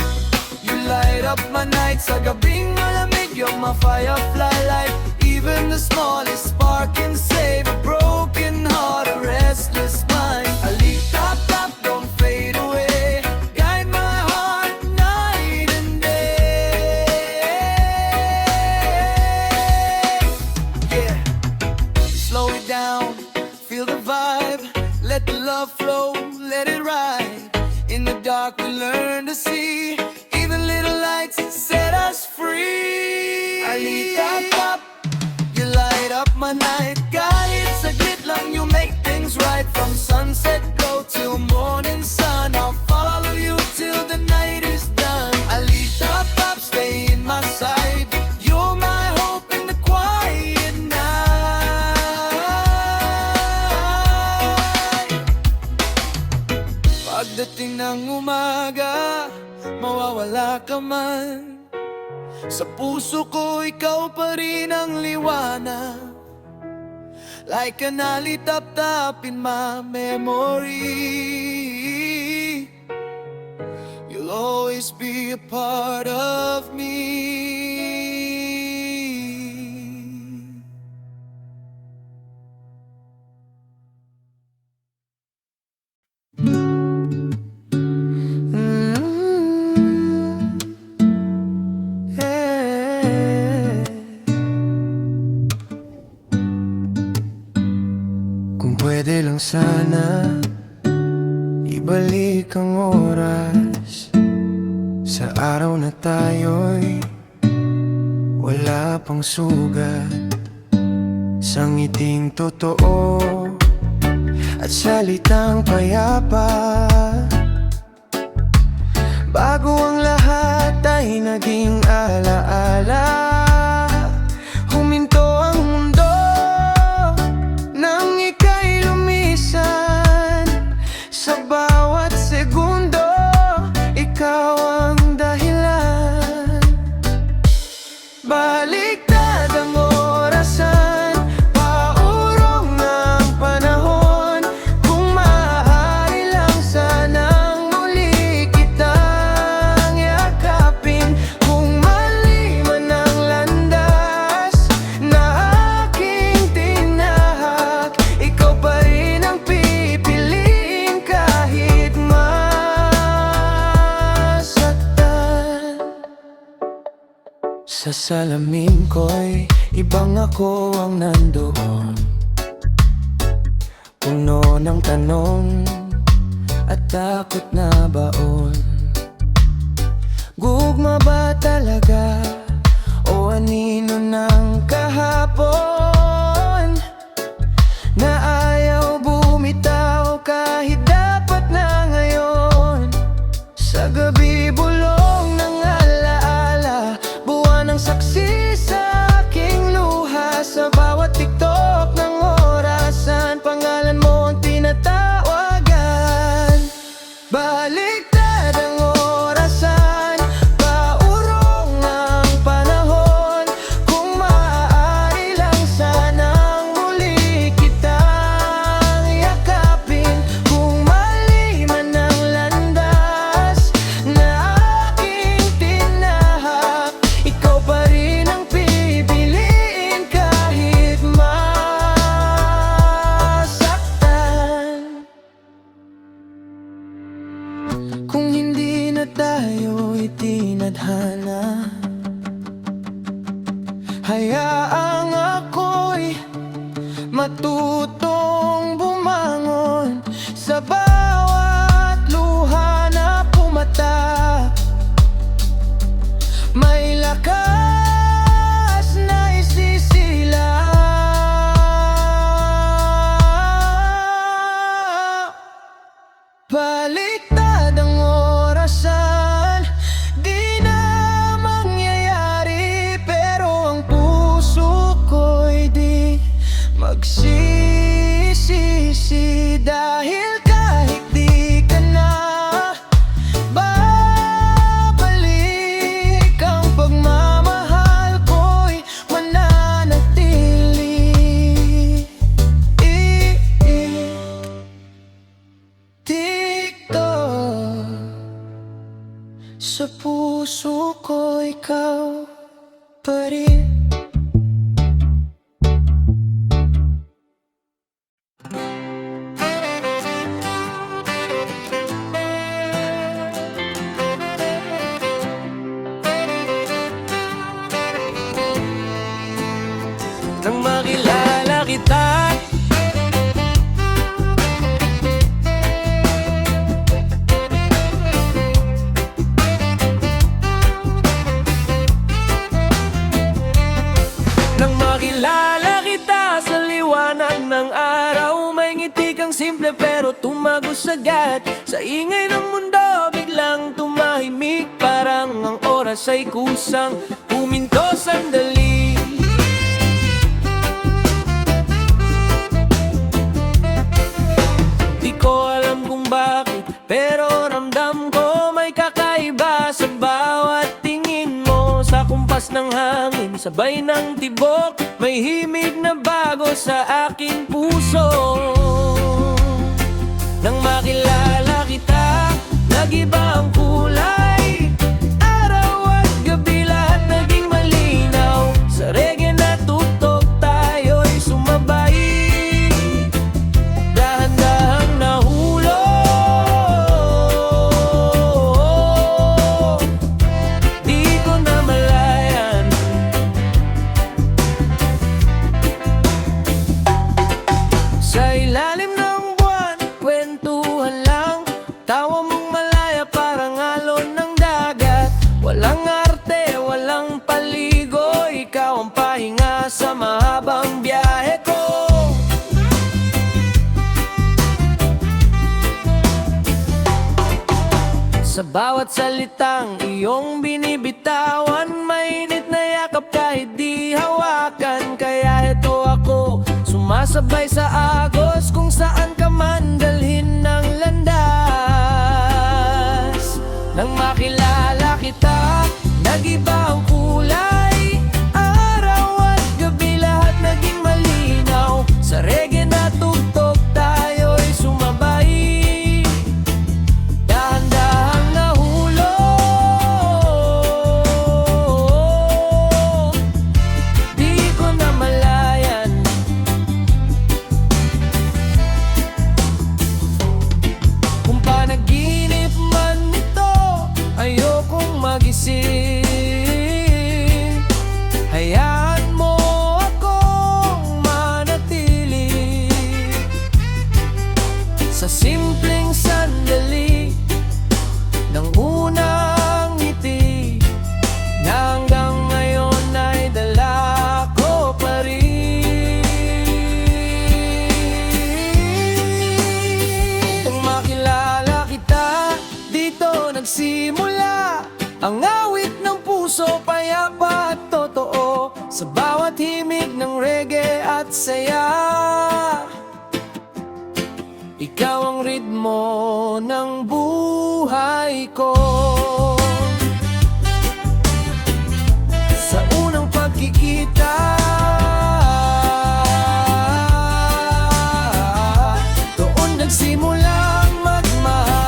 you light up my night. Sa gabing malamig, you're my firefly light. Even the smallest spark can save a broken heart, a restless mind. Alitap tap, don't fade away. Guide my heart night and day. Yeah, slow it down, feel the vibe. Let the love flow, let it ride. In the dark we learn to see. Even little lights set us free. Alitap tap, you light up my night. Kahit saglit lang, you make things right. From sunset glow till morning sun, I'll follow you till the night is done. Alitap tap, stay in my side. You're my hope in the quiet night. Pagdating ng umaga, mawawala ka man. Sa puso ko, ikaw pa rin ang liwanag. Like an alitap-tap in my memory, you'll always be a part of me. Kung pwede lang sana ibalik ang oras sa araw na tayo'y wala pang sugat, sa ngiting totoo at salitang payapa. Bago ang lahat ay naging alaala, huminto ang mundo nang ika'y lumisan. Sa bawat segundo, ikaw ang dahilan. Baliktad ang orasan, paurong ng panahon. Kung maaari lang sanang muli kitang yakapin. Kung mali man ang landas na aking tinahak, ikaw pa rin ang pipiliin kahit masaktan. Sa salamin ko'y ibang ako ang nandoon, puno ng tanong at takot na baon. Gugma ba talaga o anino ng kahapon, na ayaw bumitaw kahit dapat na ngayon? Sa gabi bulong ng alaala, buwan ng saksi sa aking luha. Sa bawat tiktok ng orasan, pangalan mo ang tinatawagan. Baliktad ang orasan, paurong ang panahon. Kung maaari lang sanang muli kitang yakapin. Kung mali man ang landas na aking tinahak, ikaw pa rin ang pipiliin kahit masaktan. Kung hindi na tayo itinadhana, hayaang ako'y matutong bumangon. Sa bawat luha na pumata, may lakas na isisilap. Baliktad ang orasan, di na mangyayari, pero ang puso ko'y di magsisisi. Dahil Sa puso ko ikaw pa rin. Nang makilala kita, nang makilala kita sa liwanag ng araw, may ngiti kang simple pero tumagos agad. Sa ingay ng mundo biglang tumahimik, parang ang oras ay kusang huminto sandali. Di ko alam kung bakit, pero ramdam ko may kakaiba sa bawat tingin mo. Sa kumpas ng hangin, sabay ng tibok, may himig na bago sa aking puso. Nang makilala kita, nag-iba ang kulay. Araw at gabi lahat naging malinaw. Sa reggae na tugtog tayo'y sumabay, dahan-dahang nahulog. Di ko namalayan, sa ilalim ng buwan, kwentuhan lang. Tawa mong malaya parang alon ng dagat. Walang arte, walang paligo, ikaw ang pahinga sa mahabang biyahe ko. Sa bawat salitang iyong binibitawan, mainit na yakap kahit di hawakan. Kaya ito ako, sumasabay sa agos, kung saan ka man dalhin ng landas. Nang makilala kita, nag-iba ang kulay. Araw at gabi lahat naging malinaw. Sa reggae na tugtog tayo'y sumabay, dahan-dahang nahulog. Di ko namalayan, kung panaginip man ito, ayokong magising. Hayaan mo akong manatili sa simpleng sandali ng unang ngiti, na hanggang ngayon ay dala ko pa rin. Nang makilala kita, dito nagsimula ang awit ng puso, payapa at totoo. Sa bawat himig ng reggae at saya, ikaw ang ritmo ng buhay ko. Sa unang pagkikita, doon nagsimula ang magmahal.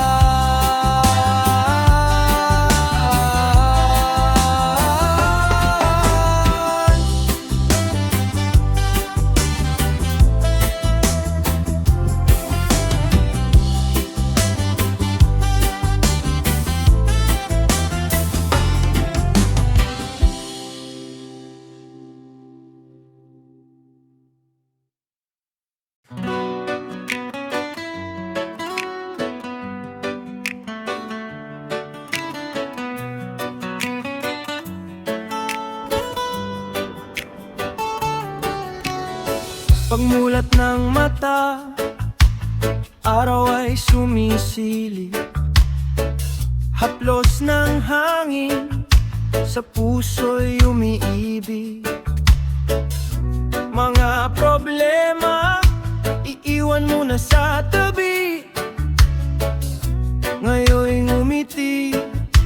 Pagmulat ng mata, araw ay sumisilip. Haplos ng hangin, sa puso'y umiibig. Mga problema, iiwan mo na sa tabi. Ngayon'y ngumiti,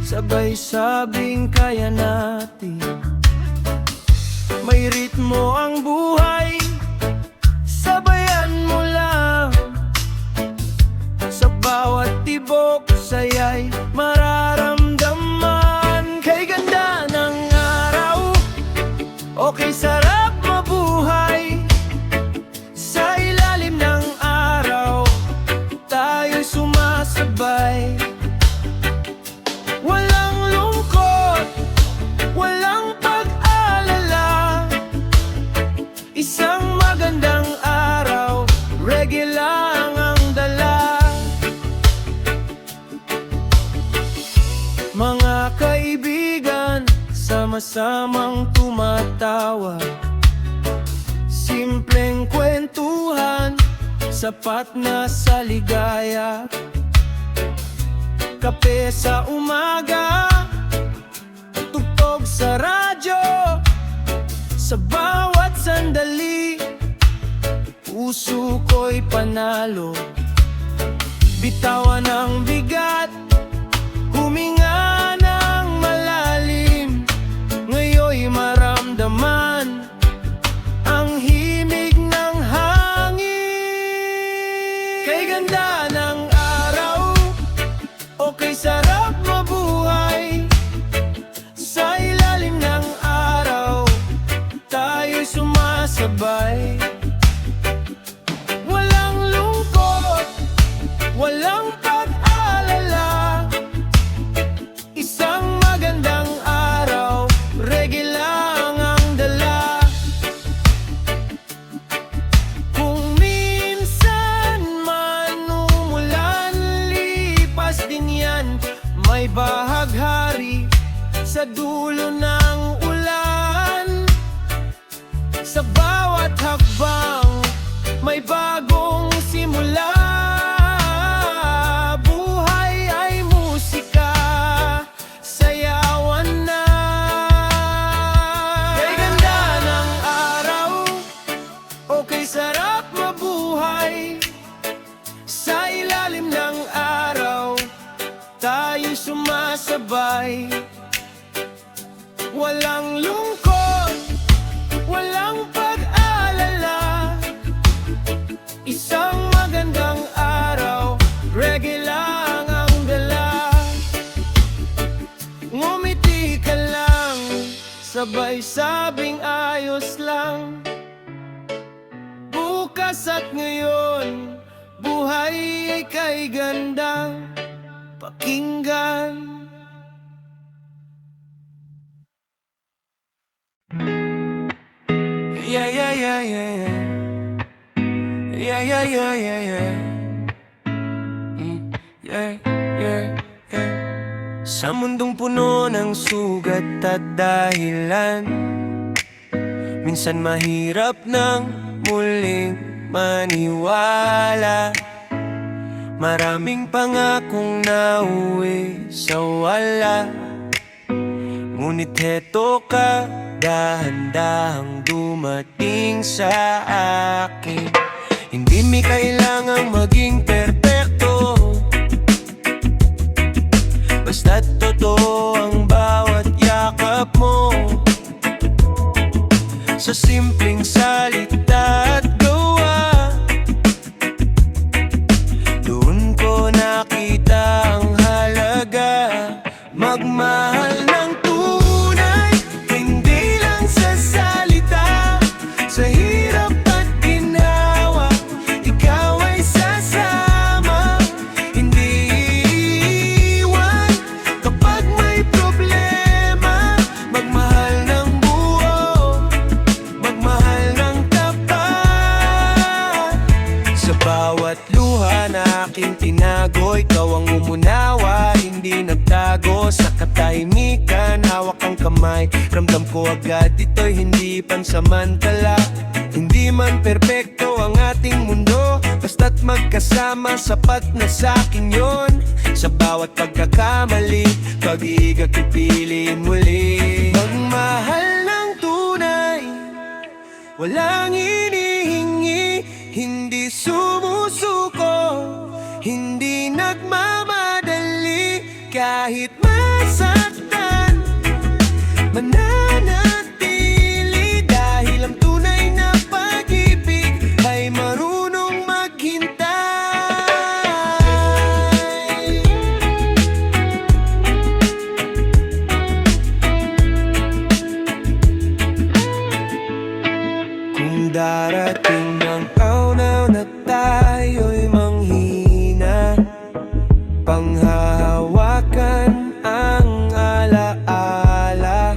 sabay sabing kaya natin. May ritmo ang buhay, sabayan mo lang. Sa bawat tibok, saya'y mararamdaman. sumasabay. Walang lungkot, walang pag-alala. Isang magandang araw, reggae lang ang dala. Mga kaibigan, sama-samang tumatawa. Simpleng kwentuhan, sapat na sa ligaya. Kape sa umaga, tugtog sa radyo. Sa bawat sandali, puso ko'y panalo. Bitawan ang bigat, huminga ng malalim. Ngayon'y maramdaman ang himig ng hangin. Kay ganda ng araw, o kay sarap mabuhay. Sa ilalim ng araw, tayo'y sumasabay. Walang lungkot, walang pag-alala. Isang magandang araw, reggae lang ang dala. Kung minsan man umulan, lipas din yan. May bahaghari sa dulo ng ulan. Sa bawat hakbang, may bagong simula. Buhay ay musika, sayawan na. Kay ganda ng araw, o kay sarap mabuhay. Sa ilalim ng araw, tayo'y sumasabay. Walang lungkot, walang pag-alala. Isang magandang araw, reggae lang ang dala. Ngumiti ka lang, sabay sabing ayos lang. Bukas at ngayon, buhay ay kay gandang pakinggan. Yeah, yeah, yeah, yeah, yeah. Yeah, yeah, yeah, yeah, yeah. Yeah, yeah, yeah. Sa mundong puno ng sugat at dahilan, minsan mahirap nang muling maniwala. Maraming pangakong nauwi sa wala. Ngunit heto ka, dahan-dahang dumating sa akin. Hindi mi kailangang maging perpekto, basta't totoo ang bawat yakap mo. Sa simpleng salita at gawa, doon ko nakita ang halaga. Magmahal ng tunay, hindi lang sa salita. Sa hirap at ginawa, ikaw ay sasama. Hindi iiwan kapag may problema. Magmahal ng buo, magmahal ng tapat. Sa bawat luha na aking tinago, ikaw ang umunawa, hindi nagtago. Sa katahimikan, hawak ang kamay, ramdam ko agad ito'y hindi pansamantala. Hindi man perpekto ang ating mundo, basta't magkasama, sapat na sa'kin yon. Sa bawat pagkakamali, pag-ibig at pipiliin muli. Magmahal ng tunay, walang inihingi, hindi sumusuko, hindi nagmamadali. Kahit masaktan, mananatili. Dahil ang tunay na pag-ibig ay marunong maghintay. Kung darating ang araw na tayo'y manghina, panghahawakan ang alaala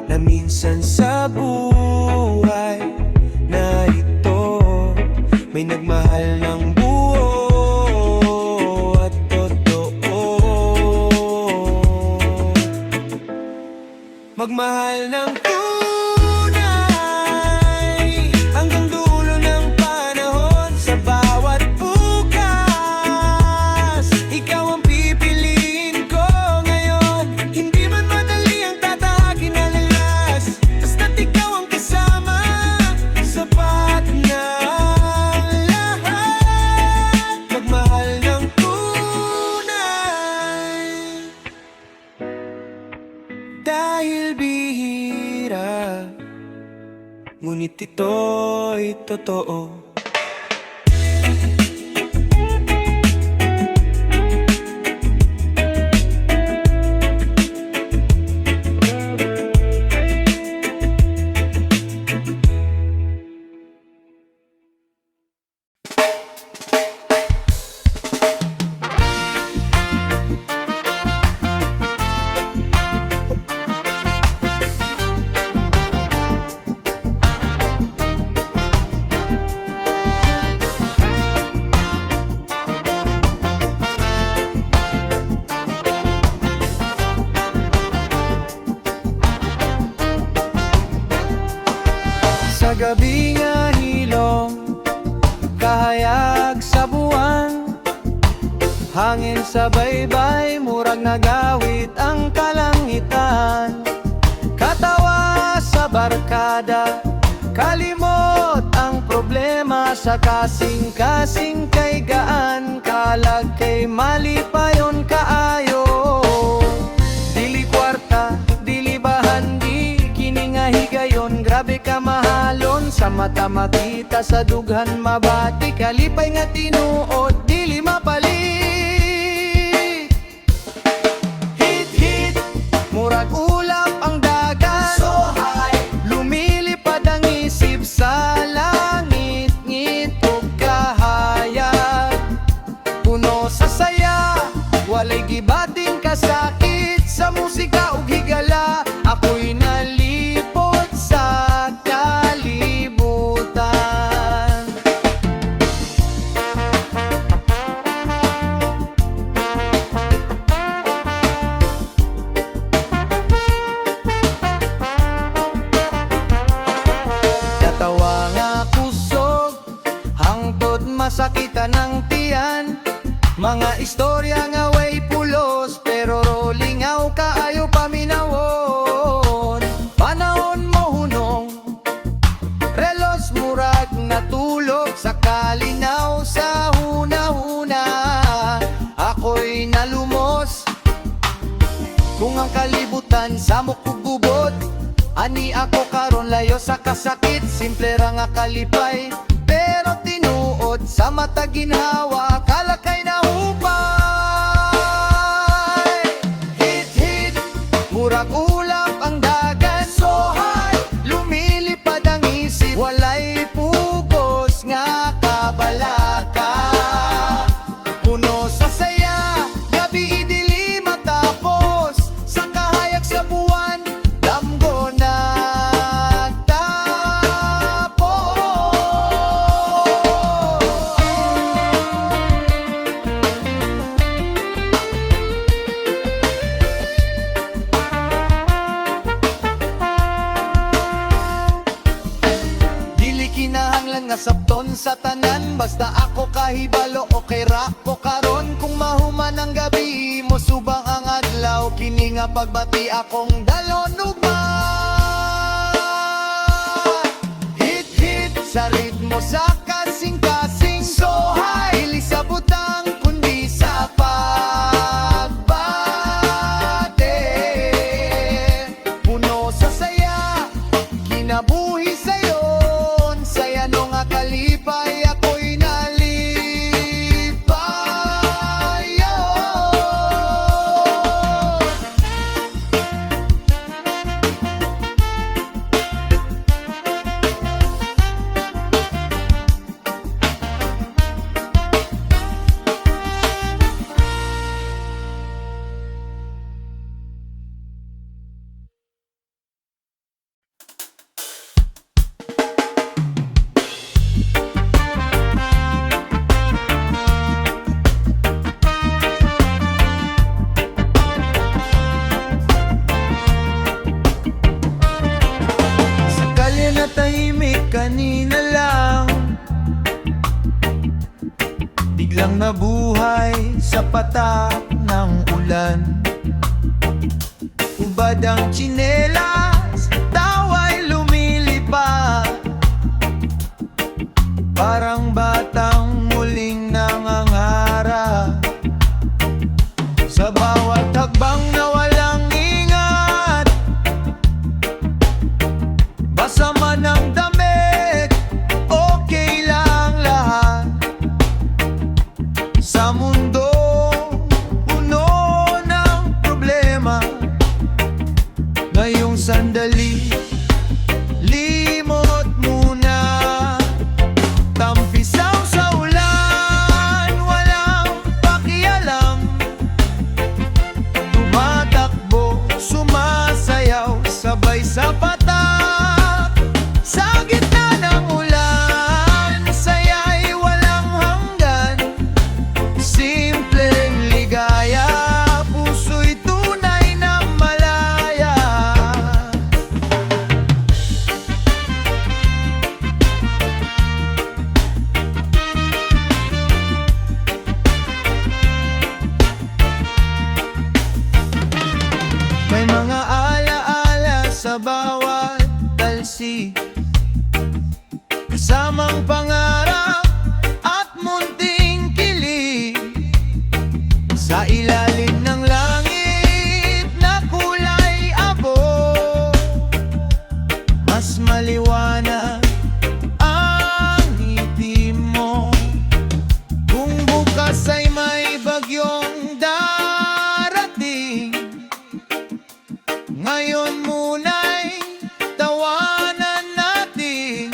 na minsan sa buhay na ito may nagmahal ng buo at totoo. Magmahal ng tunay hanggang dulo ng panahon. Sa bawat bukas, ikaw ang pipiliin ko ngayon. Hindi man madali ang tatahagin na landas, basta't ikaw ang kasama, sapat na ang lahat. Magmahal ng tunay, dahil bihira, ngunit ito'y totoo. Sa gabi nga hilong, kahayag sa buwan, hangin sa baybay, murag nagawit ang kalangitan. Katawa sa barkada, kalimot ang problema, sa kasing-kasing kay gaan, kalag kay malipayon kaayo. Dili kwarta, dili bahan, di kiningahigayon, grabe ka mahalon, sa mata makita, sa dughan mabati, kalipay nga tinuod, dili mapalit. Hit-hit, murag ulap ang dagat, so high, lumilipad ang isip sa langit, ngitog kahayag, puno sa saya, walay gibating kasakit, sa musika ug higala, ako'y nalipot sa kalibutan. Katawa nga kusog, hangtod masakitan ng tiyan, mga istorya nga way pulos, pero rolling aw kaayo paminawon. Panahon mo hunong, relos murag natulog, sa kalinaw sa huna-huna, ako'y nalumos. Kung ang kalibutan sa mukugubot, ani ako karon layo sa kasakit, simple ra nga kalipay, pero tinuod sa mata ginhawa, kalakay na hupay. Hit-hit, murag ulap ang dagat, so high, lumilipad ang isip, walay pugos nga kabalaka, puno sa saya, gabi idili matapos, sa kahayag sa buwan, damgo kinahanglan nga sabton sa tanan, basta ako kahibalo okay ra ko karon. Kung mahuman ang gabi mo subang ang adlaw, kini nga pagbati akong dalon ugma. Hit hit sa ritmo sa kasing-kasing, so high, dili sa butang kundi sa pagbate, puno sa saya, kinabuhi sayon, saya no nga kalipay, ako'y nalipayon. patak ng ulan. Ubad ang tsinelas, tawa'y lumilipad, parang batang muling nangangarap. Sa bawat hakbang na walang ingat, basa man ang damit, okay lang lahat. Sa mundo puno ng problema, ngayong sandali limot muna. Tampisaw sa ulan, walang pakialam, tumatakbo, sumasayaw, sabay sa patak. Sa gitna ng ulan, saya'y walang hanggan, simpleng ligaya, puso'y tunay na malaya. May mga alaala sa bawat talsi, kasamang pangarap at munting kilig. Sa ilalim ng langit na kulay abo, mas maliwanag ang ngiti mo. Kung bukas ay may bagyong darating, ngayon muna'y tawanan natin.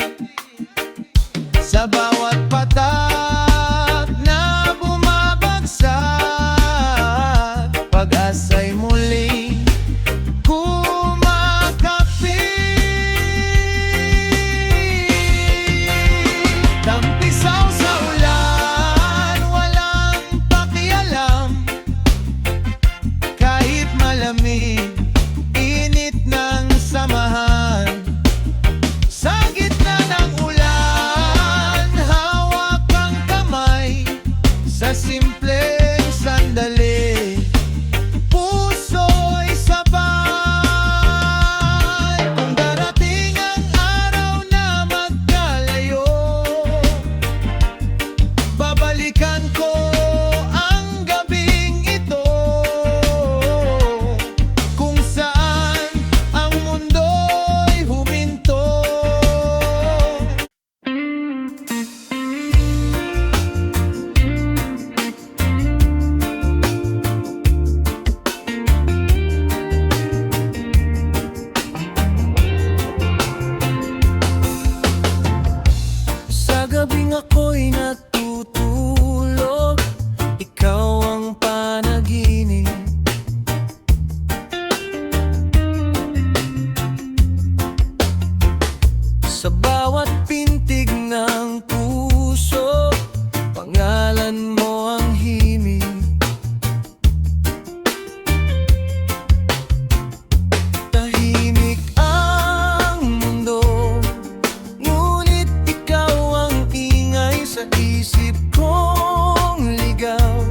Sa bawat patak na bumabagsak, pag-asa'y muling kumakapit. Tampisaw sa ulan, walang pakialam, kahit malamig, init ng samahan. Sa gitna ng ulan, hawak ang kamay, sa simpleng sandali, puso'y sabay. Kung darating ang araw na magkalayo, babalikan ko ang gabing ito, kung saan ang mundo'y huminto. Sa gabing ako'y natutulog, ikaw ang panaginip. Sa bawat pintig ng puso, pangalan mo ang himig. Tahimik ang mundo, ngunit ikaw ang ingay sa isip kong ligaw.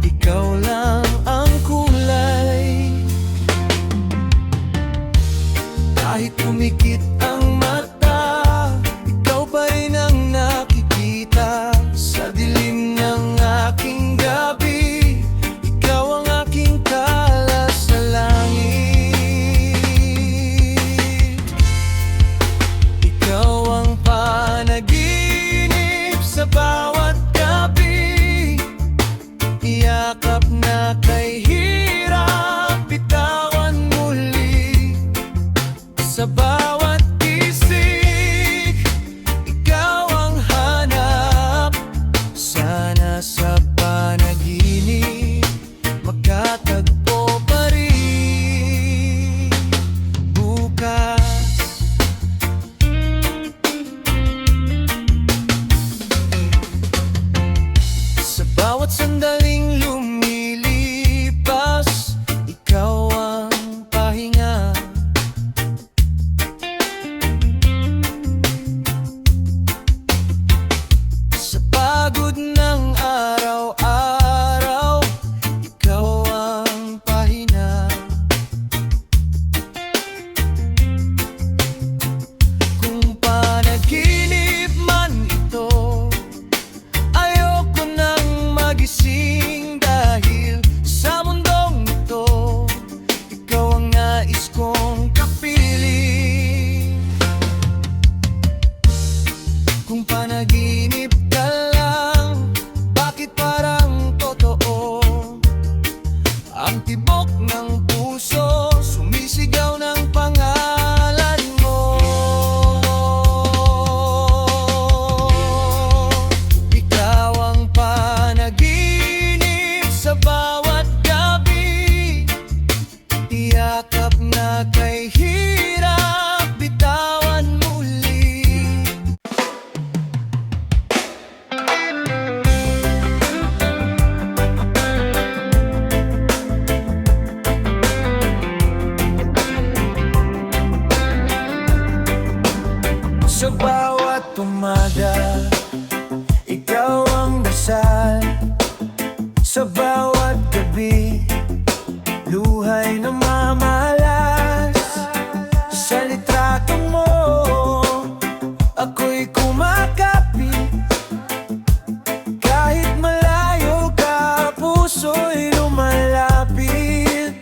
Ikaw lang ang kulay, kahit pumikit ang mata, ikaw pa rin ang nakikita. Sa dilim ng aking gabi, ikaw ang aking tala sa langit. Ikaw ang panaginip sa bawat gabi, yakap na kay hirap, bitawan muli. Sa bawat isip, ikaw ang hanap. Sana sa panaginip, magkatagpo pa rin bukas. Sa bawat sandaling lumilipad, bawat gabi, luhay na mamalas sa litrato mo. Ako'y kumakapit, kahit malayo ka, puso'y lumalapit.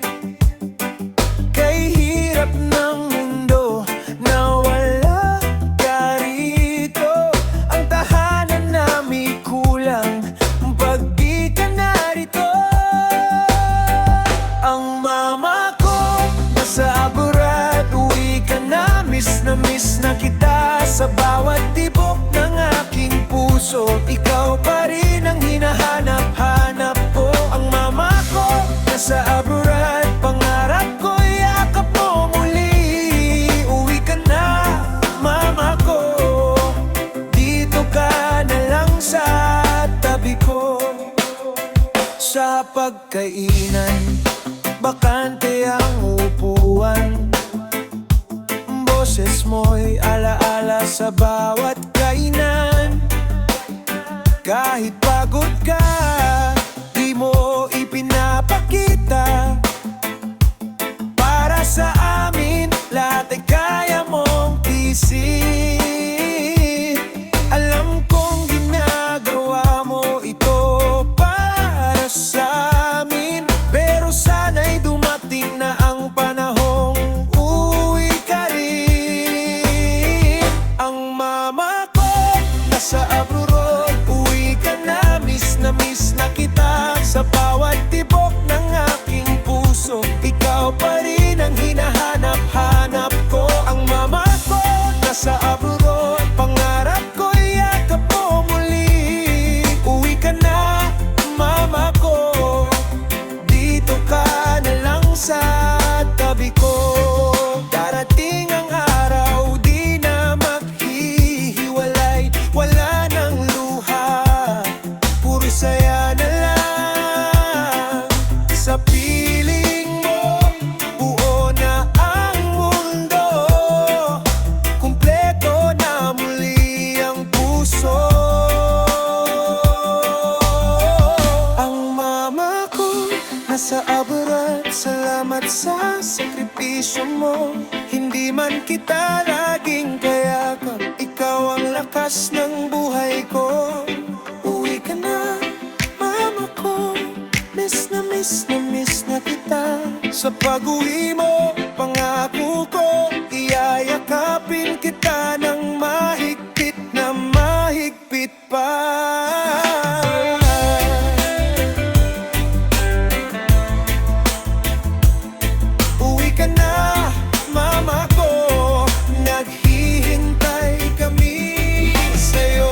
Kay hirap ng mundo na wala ka rito. Ang tahanan namin kulang pag di ka narito. Ang mama ko nasa abroad, uwi ka na miss na kita. Sa bawat tibok ng aking puso, ikaw pa rin ang hinahanap-hanap ko. Ang mama ko nasa abroad, pangarap ko yakap mo muli. Uwi ka na, mama ko, dito ka na lang sa tabi ko. Sa pagkainan, bakante ang upuan. Boses mo'y alaala sa bawat kainan. Kahit pagod ka, di mo ipinapakita. Para sa amin, lahat ay kaya mong isip. Alam kong ginagawa mo ito para sa amin, pero sana'y dumating na ang panahong uwi ka rin. Ang mama ko nasa abroad, uwi ka na miss na kita. Sa bawat tibok ng aking puso, ikaw pa rin ang hinahanap-hanap ko. Ang mama ko nasa abroad, pangarap ko yakap mo muli. Uwi ka na, mama ko, dito ka na lang sa tabi ko. Darating ang araw, di na maghihiwalay. Wala nang luha, puro saya na lang. Sa piling mo, buo na ang mundo. Kumpleto na muli ang puso. Ang mama ko nasa abroad, salamat sa sakripisyo mo. Hindi man kita laging kayakap, ikaw ang lakas ng buhay ko. Uwi ka na, mama ko, miss na kita. Sa pag-uwi mo, pangako ko, iyayakapin kita ng mahigpit na mahigpit pa. Uwi ka na, mama ko, naghihintay kami sa'yo.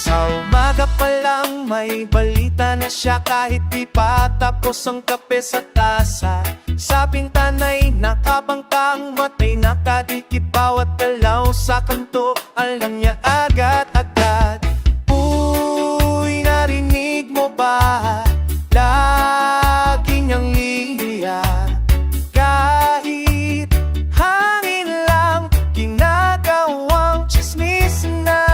Sa umaga pa lang may balita na siya, kahit di pa tapos ang kape sa tasa. Sa pintana'y nakabangkang matay, nakadikit bawat galaw sa kanto. Alam niya agad-agad. Uy, narinig mo ba? Lagi niyang iiyak. Kahit hangin lang, ginagawang chismis na.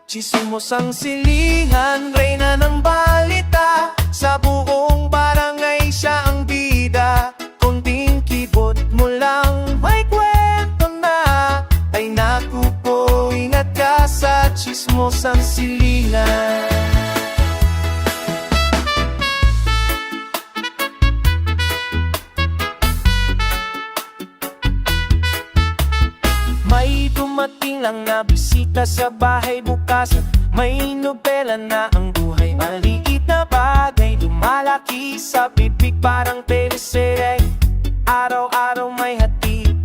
Chismos ang silingan, reyna ng balita. Sa buong barangay siya ang bida. Konting kibot mo lang, may kwento na. Ay naku po, ingat ka sa chismos ang silingan. May dumating lang na bisita sa bahay bukas. May nobela na ang buhay, maliit na bagay, lumalaki sa bibig parang teleserye. Araw-araw may hatid.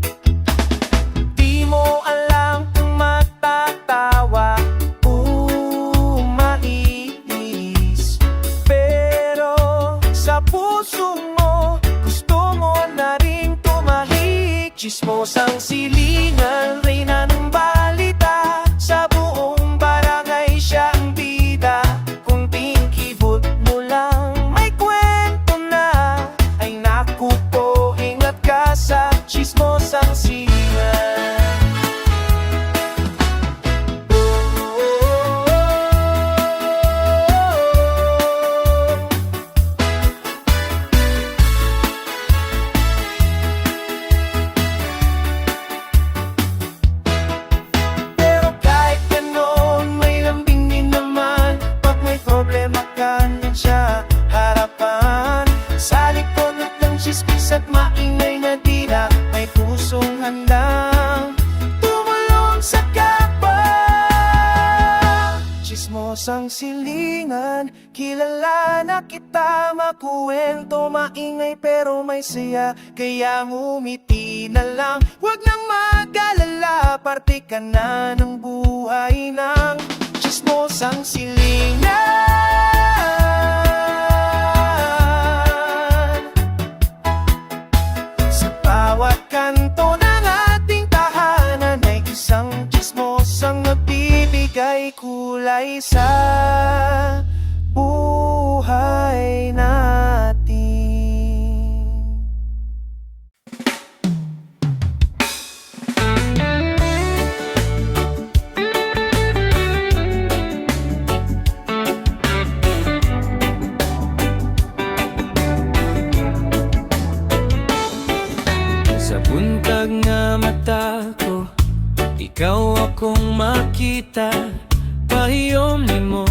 Di mo alam kung matatawa o maiis, pero sa puso mo gusto mo na rin tumahik. Chismos ang siling chismosang silingan. Kilala na kita, makuwento, maingay pero may saya, kaya ngumiti na lang. Huwag nang mag-alala, parte ka na ng buhay ng chismosang silingan. Sa bawat kanto ng ating tahanan ay isang chismosang nagbibigay kulay sa buhay natin. Sa buntag nga mata ko, ikaw akong makita. Pahiyom nimo,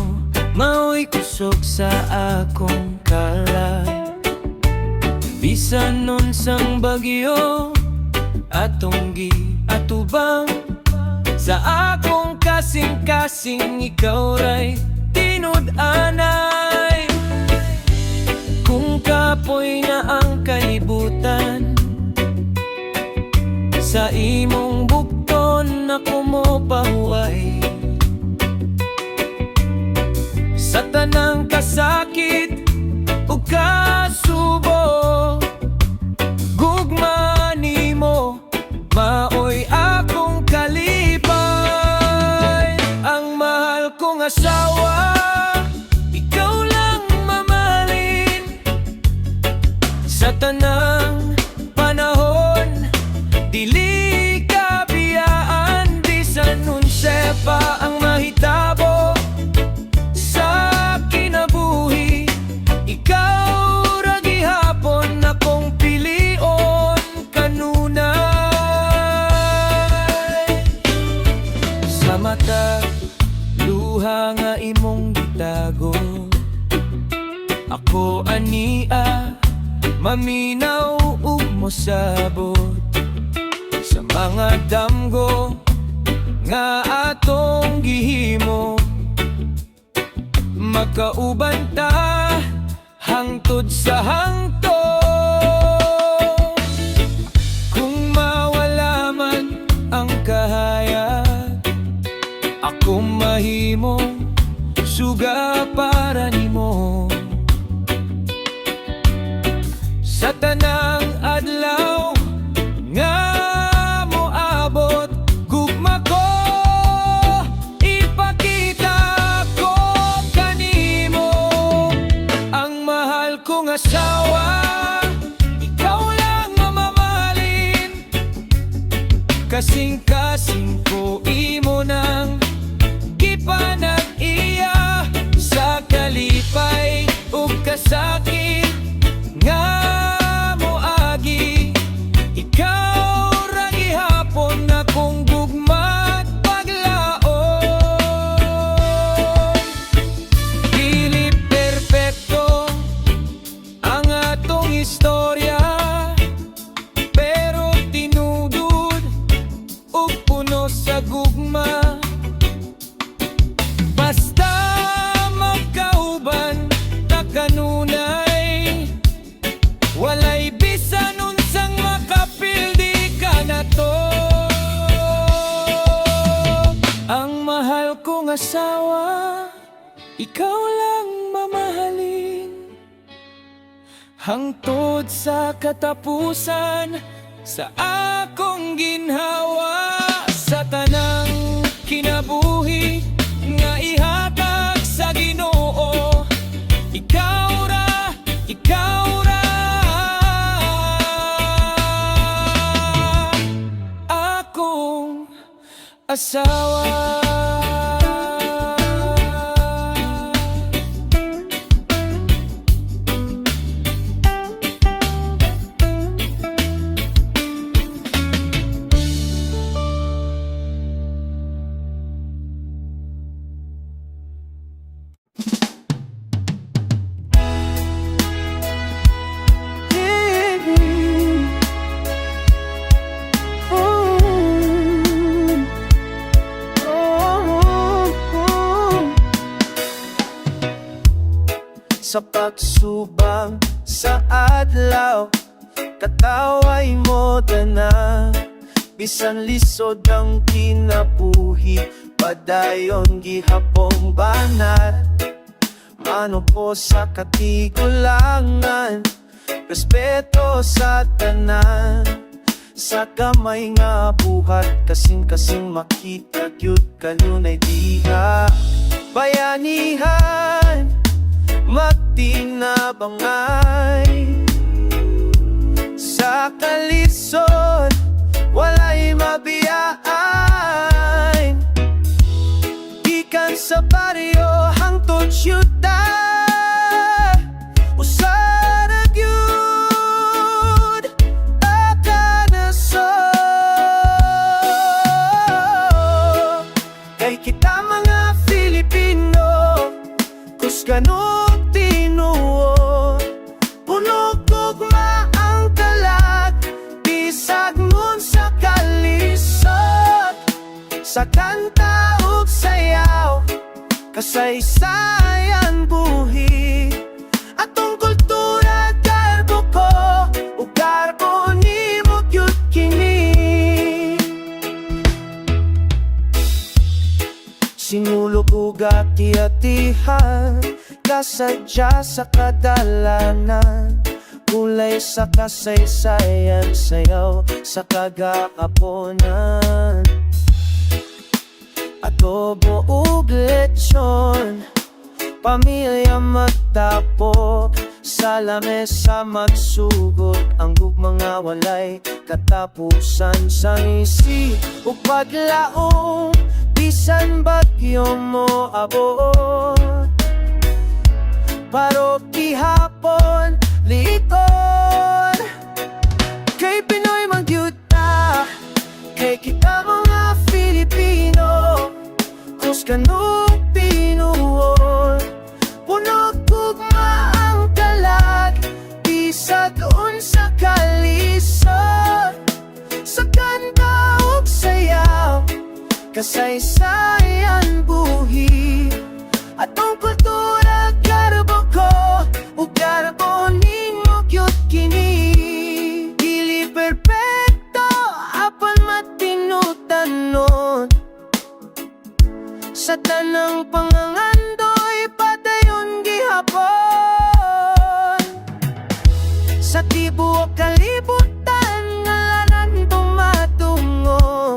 mao'y kusog sa akong kalay. Bisan nun sang bagyo, atong giatubang. Sa akong kasing-kasing, ikaw ray tinud-anay. Kung kapoy na ang kalibutan, sa imong bukton ako mo pahuway. Sa tanang kasakit o kasubo, gugma nimo, maoy akong kalipay. Ang mahal kong asawa, ikaw lang mamahalin. Sa tanang panahon, dili ka biyaan. Bisan unse pa ang mahitabo sa kinabuhi, ikaw ra gihapon akong pilion kanunay. Sa mata, luha nga imong gitago, ako ania maminaw ug mosabot. Sa mga damgo nga atong gihimo, magkauban ta hangtod sa hangtod. Kung mawala man ang kahayag, ako mahimong suga para nimo. Sa tanang adlaw nga moabot, gugma ko, ipakita ko kanimo. Ang mahal kong asawa, ikaw lang mamahalin. Kasing-kasing ko imo nang gipanag-iya. Sa kalipay ug kasakit nga moagi, ikaw ra gihapon akong gugma't paglaon. Dili perpekto ang atong istorya, pero tinudod ug puno sa gugma. Basta magkauban ta kanunay, walay bisan unsang makapildi ka na to. Ang mahal kong asawa, ikaw lang mamahalin. Hangtod sa katapusan, sa akong ginhawa. Sa tanang kinabuhi nga ihatag sa Ginoo, ikaw ra, ikaw ra akong asawa. Oh, sa pagsubang sa adlaw, kataway mo na bisan lisod ang kinabuhi, padayon gihapong banat. Mano po sa katigulangan, respeto sa tanan, sa kamay nga buhat, kasing-kasing makita gyud kanunay diha. Bayanihan magtinabangay, sa kalisod walay mabiyaan, gikan sa baryo hangtod syudad, usara gyud akanaso. Kay kita mga Filipino, kusganong tinuo, punog tugma ang kalag, bisag nun sa kalisod, sa kanta ug sayaw, kasaysayan buhi, atong kultura garbo ko, ug garbo nimo gyud kini. Sinulog ug ati-atihan, kasadya sa kadalanan, kulay sa kasaysayan, sayaw sa kagakaponan. Adobo ug lechon, pamilya magtapok, sa lamesa magsugod, ang mga walay katapusan, sa ngisi ug paglaom, bisan bagyo mo abot. Paroki hapon, likod, kay Pinoy magyuta, kay kita mga Filipino, kusganong tinuon, punog tugma ang kalag, bisag unsa kalisod, sa kanta ug sayaw, kasaysayan buhi, atong kultura garbo ko, ug garbo nimo gyud kini. Dili perpekto apan matinutanon, sa tanang pangangandoy padayon gihapon, sa tibuok kalibutan ngalanan tumatungo,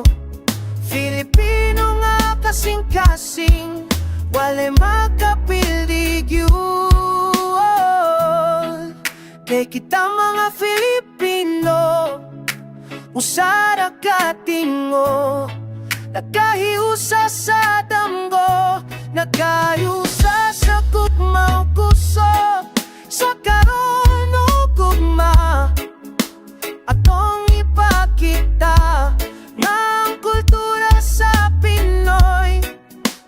Filipino nga kasing-kasing, walay makapildigyo. Kay kita mga Filipino, usara katingo, nagkahiusa sa damgo, nagkahiusa sa kukmaw kusok, sa karon ug gugma, atong ipakita nga ang kultura sa Pinoy,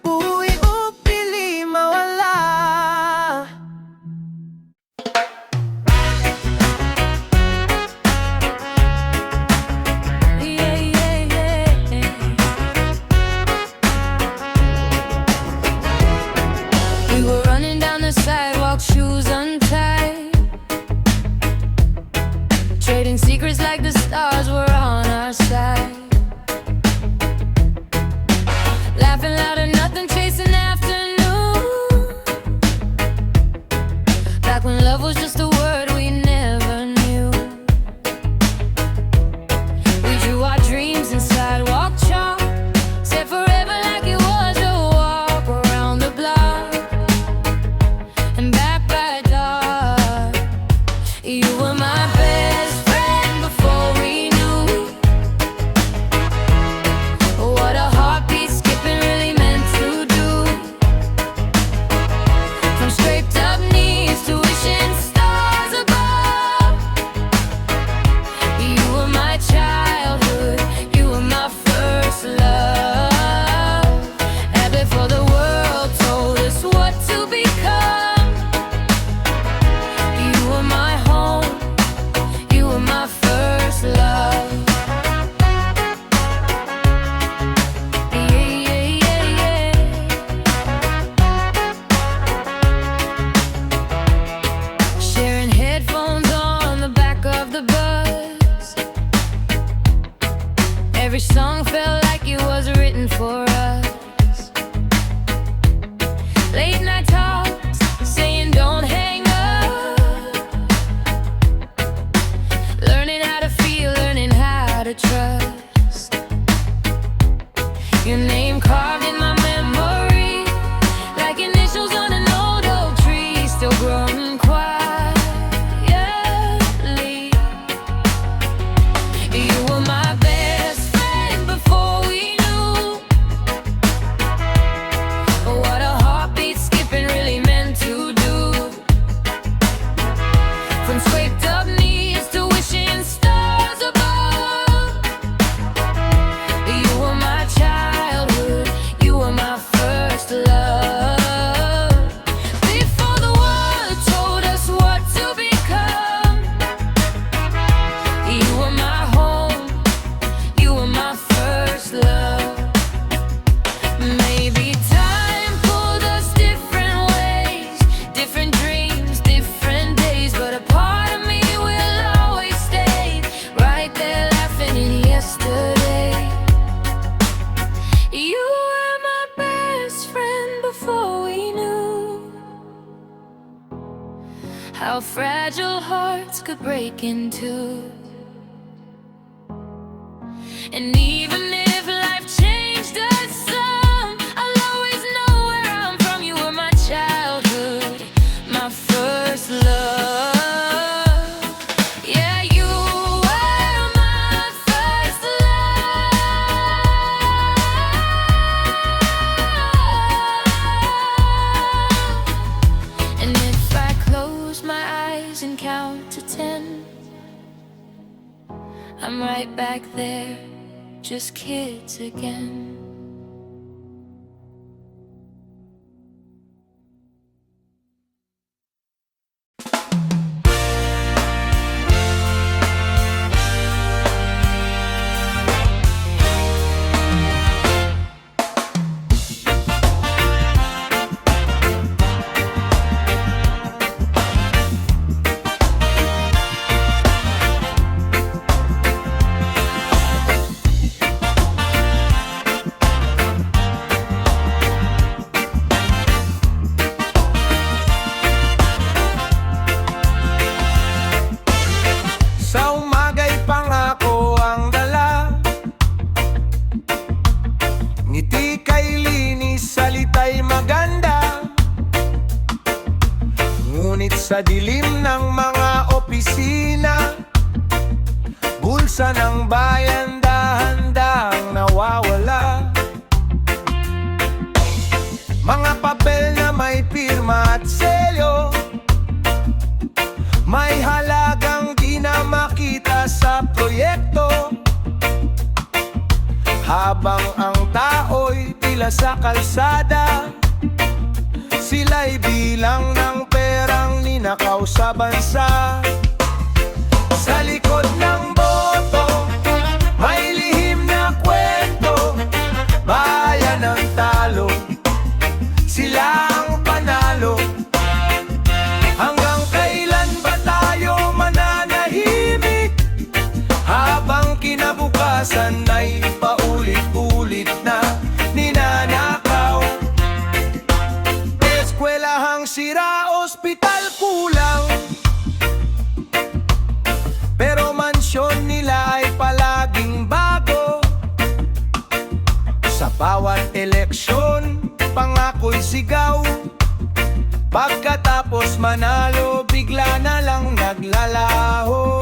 buhi ug pili mawala. Yeah, yeah, yeah. for us. Late night talks, saying don't hang up. Learning how to feel, learning how to trust. Your name carved in my memory, like initials on an old oak tree, still growing quietly. You were my best friend before we knew what a heartbeat skipping really meant to do. From scraped up knees to wishing stars above. You were my childhood, you were my first love. Before the world told us what to become, you were my home, you were my first love. Maybe time pulled us different ways, different dreams, different days, but a part of me will always stay right there laughing in yesterday. You were my best friend before we knew how fragile hearts could break in two. And even if life changed us some, I'll always know where I'm from. You were my childhood, my first love. Yeah, you were my first love. And if I close my eyes and count to 10, I'm right back there, just kids again. Sa umaga'y pangako ang dala, ngiti kay linis, salita'y maganda. Ngunit sa dilim ng mga opisina, bulsa ng bayan dahan-dahang nawawala. Mga papel na may pirma at selyo, may halagang di na makita sa proyekto. Habang ang tao'y tila sa kalsada, sila'y bilang ng perang ninakaw sa bansa. Sa likod ng boto, may lihim na kwento, bayan ang talo, sila ang panalo. Hanggang kailan ba tayo mananahimik, habang kinabukasan ay paulit-ulit na ninanakaw? Eskwelahang sira, ospital kulang, pero mansyon nila ay palaging bago. Sa bawat eleksyon, pangako'y sigaw, pagkatapos manalo, bigla na lang naglalaho.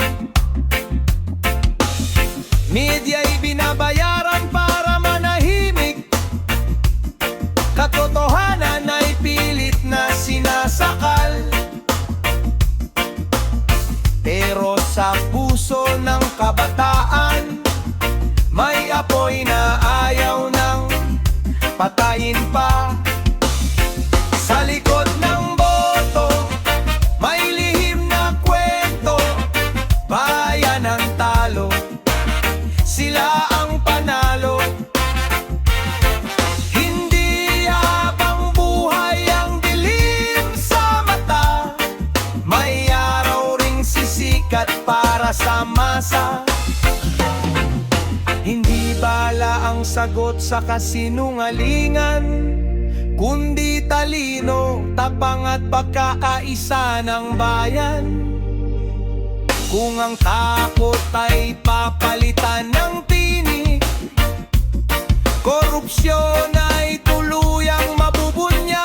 Medya'y binabayaran para manahimik, katotohanan ay pilit na sinasakal. Pero sa puso ng kabataan, may apoy na ayaw nang patayin pa. Sa likod ng boto, may lihim na kwento, bayan ang talo, sila ang panalo. Hindi habang buhay ang dilim sa mata, may araw ring sisikat para sa masa. Hindi bala ang sagot sa kasinungalingan, kundi talino, tapang at pagkakaisa ng bayan. Kung ang takot ay papalitan ng tinig, korupsyon ay tuluyang mabubunyag.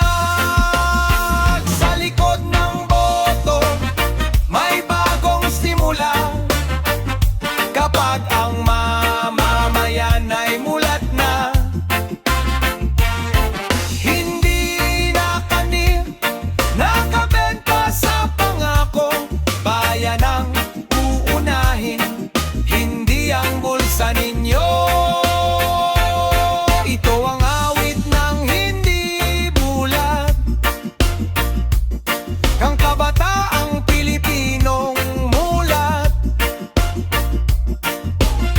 Sa likod ng boto, may bagong simula. Kapag ang mamamayan ay mulat na, hindi na kanil, nakabenta sa pangako. Bayan ang uunahin, hindi ang bulsa ninyo. Ito ang awit ng hindi bulag, kang kabataang Pilipinong mulat.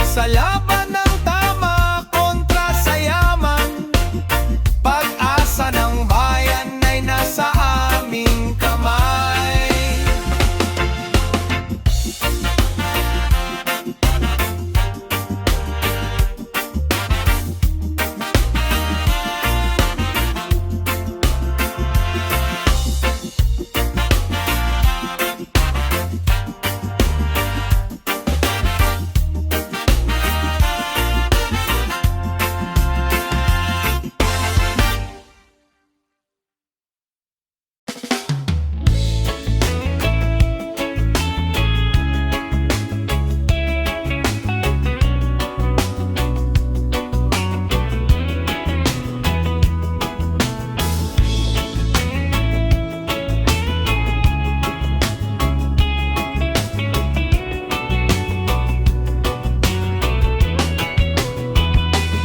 Sa laban ng tama kontra sa yaman, pag-asa ng bayan ay nasa aming kamay.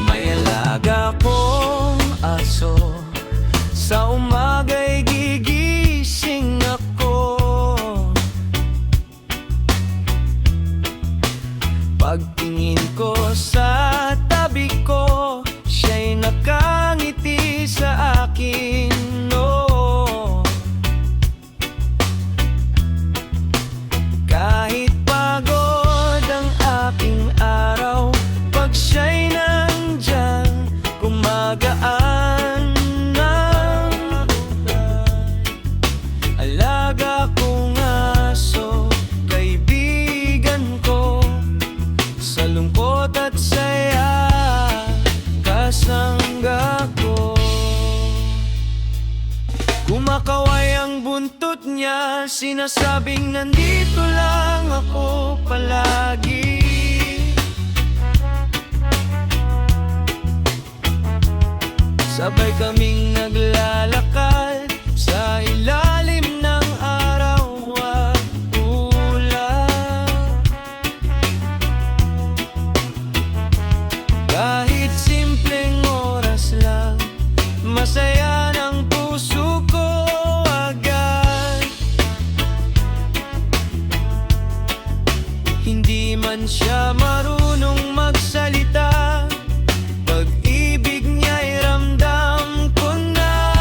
May alaga kong aso, sa umaga'y gigising ako. Pagtingin ko sa tabi ko, siya'y nakangiti sa akin, oh. Kahit pagod ang aking araw, pag siya'y nandyan, gumagaan ng alaga kong aso, kaibigan ko, sa lungkot at saya, kasangga ko. Kumakaway ang buntot niya, sinasabing nandito lang ako palagi. Sabay kaming naglalakad sa ilalim ng araw at ulap. Kahit simpleng oras lang, masaya ng puso ko agad. Hindi man siya marunong magsalita, pag-ibig niya'y ramdam ko na.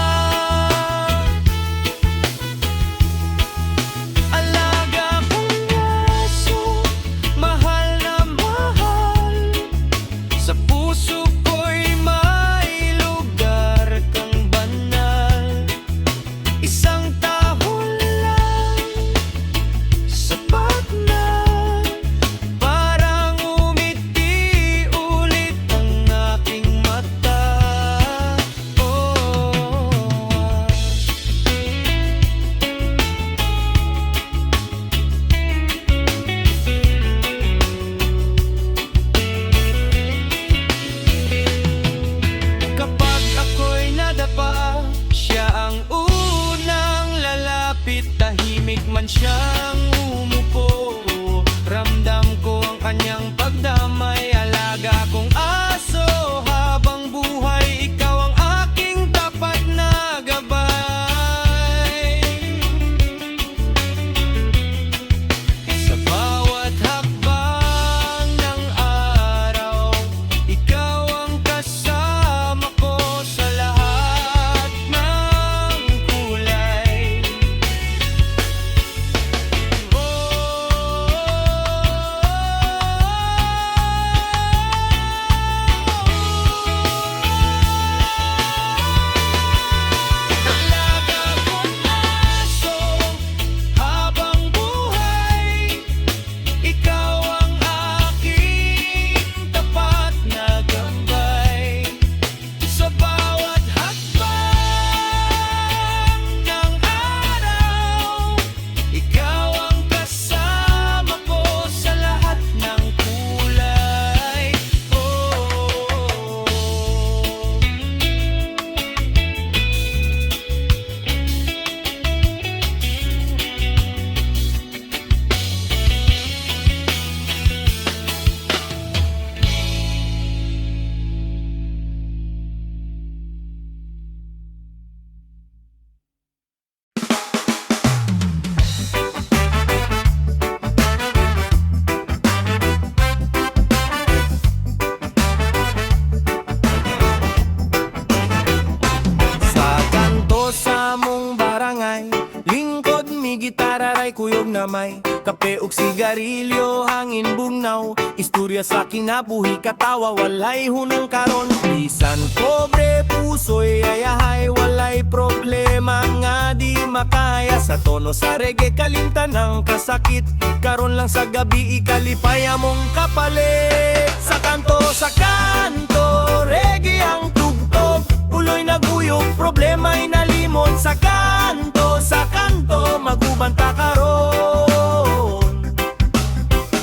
barangay kuyog na may kape ug sigarilyo, hangin bugnaw, istorya sa kinabuhi katawa, walay hunong karon. Bisan pobre puso'y ayahay, walay problema nga di makaya. Sa tono sa reggae kalimtan ng kasakit, karon lang sa gabi ikalipay among kapalit. Sa kanto reggae ang tugtog, uloy naguyog, problema'y nalimot. Sa kanto magubanta karon.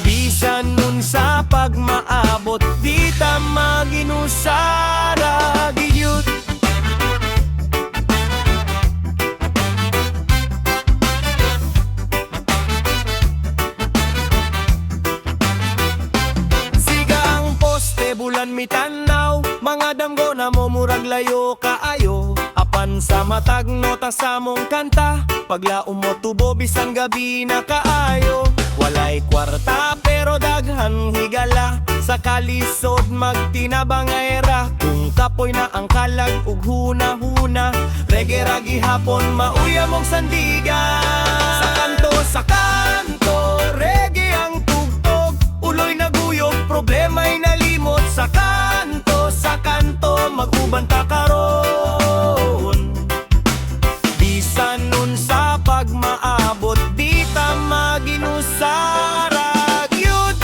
Bisan nun sa pagmaabot, di ta maginusara giyud. Siga ang poste, bulan mitanaw, mga damgo na mo murag layo kaayo. Apan sa matag nota sa mong kanta, paglaom mo tubo bisan gabi na kaayo. Walay kwarta pero daghan higala, sa kalisod magtinabang era. Kung kapoy na ang kalag ug huna-huna, reggae ra gihapon mauya mong sandigan. Sa kanto reggae ang tugtog, uloy naguyog, problema'y nalimot. Sa kanto magubanta karon. Bisan nun sa pagmaabot, di ta maginusara gyud.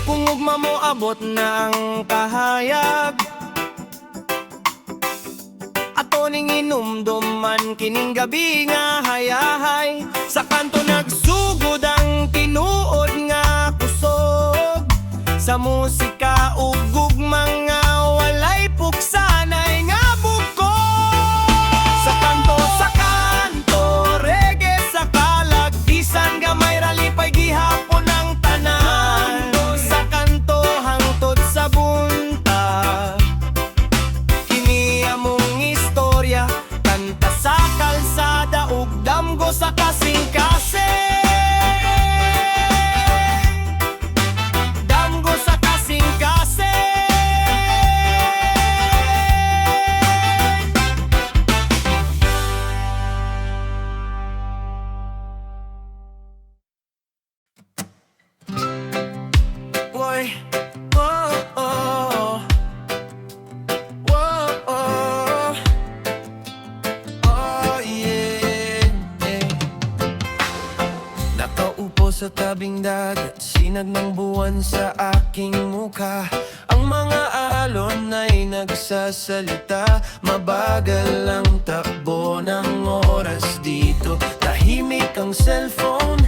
Kung ugma mo abot na ang kahayag, ato ning inumduman kining gabi nga hayahay. Sa kanto nagsugod ang tinuod nga kusog, sa musika ug gugma nga walay puksanay nga bukog. Sa kanto reggae sa kalag, bisan gamay ralipay gihapon ang tanan. Sa kanto hangtod sa buntag, kini among istorya, kanta sa kalsada ug damgo sa kasing-kasing. Damgo sa kasing-kasing. Boy, oh, oh. Whoa, oh. Oh, yeah, yeah. Nakaupo sa tabing dagat, sinag ng buwan sa aking mukha. Ang mga alon ay nagsasalita, mabagal ang takbo ng oras dito. Tahimik ang cellphone,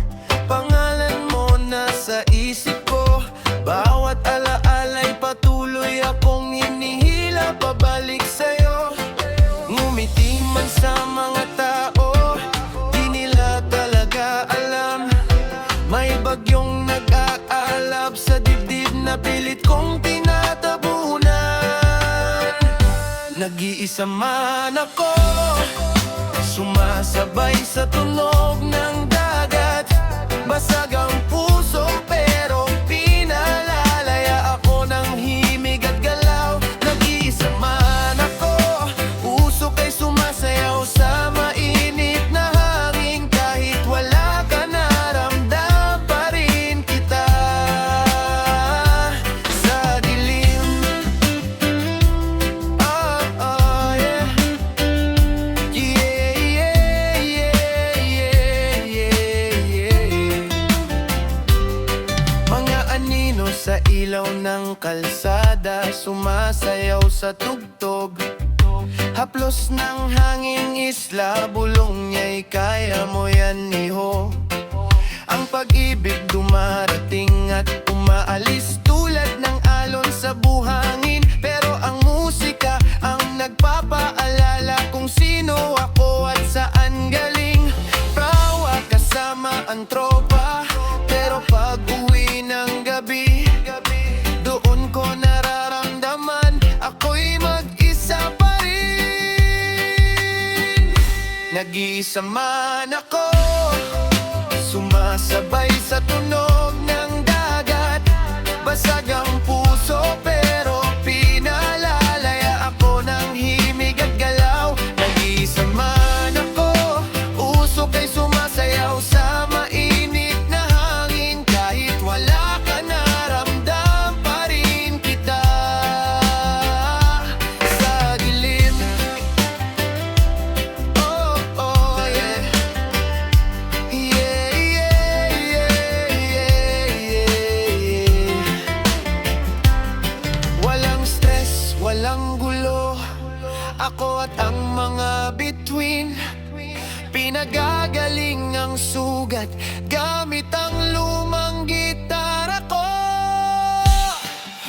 pangalan mo nasa isip ko. Bawat alaala'y patuloy akong hinihila pabalik sa'yo. Ngumiti man sa mga tao, di nila talaga alam. May bagyong nag-aalab sa dibdib na pilit kong tinatabunan. Nag-iisa man ako, sumasabay sa tunog ng dagat. Basag ang puso pero pinalalaya ako ng himig at galaw. Nag-iisa man ako, puso kay sumasayaw sa mainit na hangin. Kahit wala ka naramdam pa rin kita sa dilim. Oh, oh, yeah. Yeah, yeah, yeah, yeah, yeah, yeah. Mga anino sa ilaw ng kalsada, sumasayaw sa tugtog. Haplos ng hanging isla, bulong niya'y kaya mo yan iho. Ang pag-ibig dumarating at umaalis tulad ng alon sa buhangin. Pero ang musika ang nagpapaalala kung sino ako at saan galing. Prawa kasama ang tropa, pero pag uwi ng gabi, doon ko nararamdaman ako'y mag-isa pa rin. Nag-iisa man ako, sumasabay sa tunog ng dagat. Basag ang puso pero pinalalaya ako ng himig at galaw. Nag-iisa man ako, usok ay sumasayaw sa mainit na hangin. Kahit wala ka na, ramdam pa rin kita sa dilim. Oh, oh, yeah. Yeah, yeah, yeah, yeah, yeah. Walang stress, walang gulo, ako at ang mga bituin. Pinagagaling ang sugat gamit ang lumang gitara ko.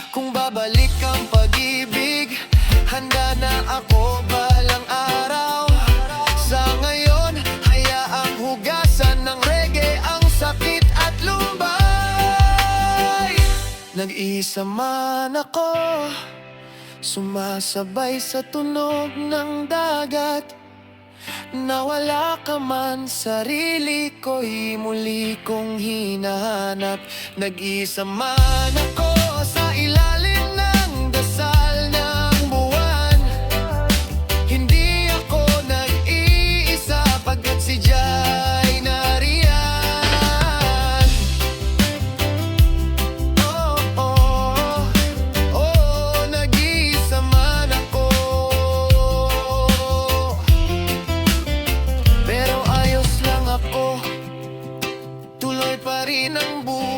Kung babalik ang pag-ibig, handa na ako balang araw. Sa ngayon, hayaang hugasan ng reggae ang sakit at lumbay. Nag-isa man ako, sumasabay sa tunog ng dagat. Nawala ka man, sarili ko'y muli kong hinahanap. Nag-isa man ako sa ilalim ng dasal ng buwan. Hindi ako nag-iisa pagkat si Jai nariyan. Oh, oh, oh, nag-iisa man ako, pero ayos lang ako. Tuloy pa rin ang buhay.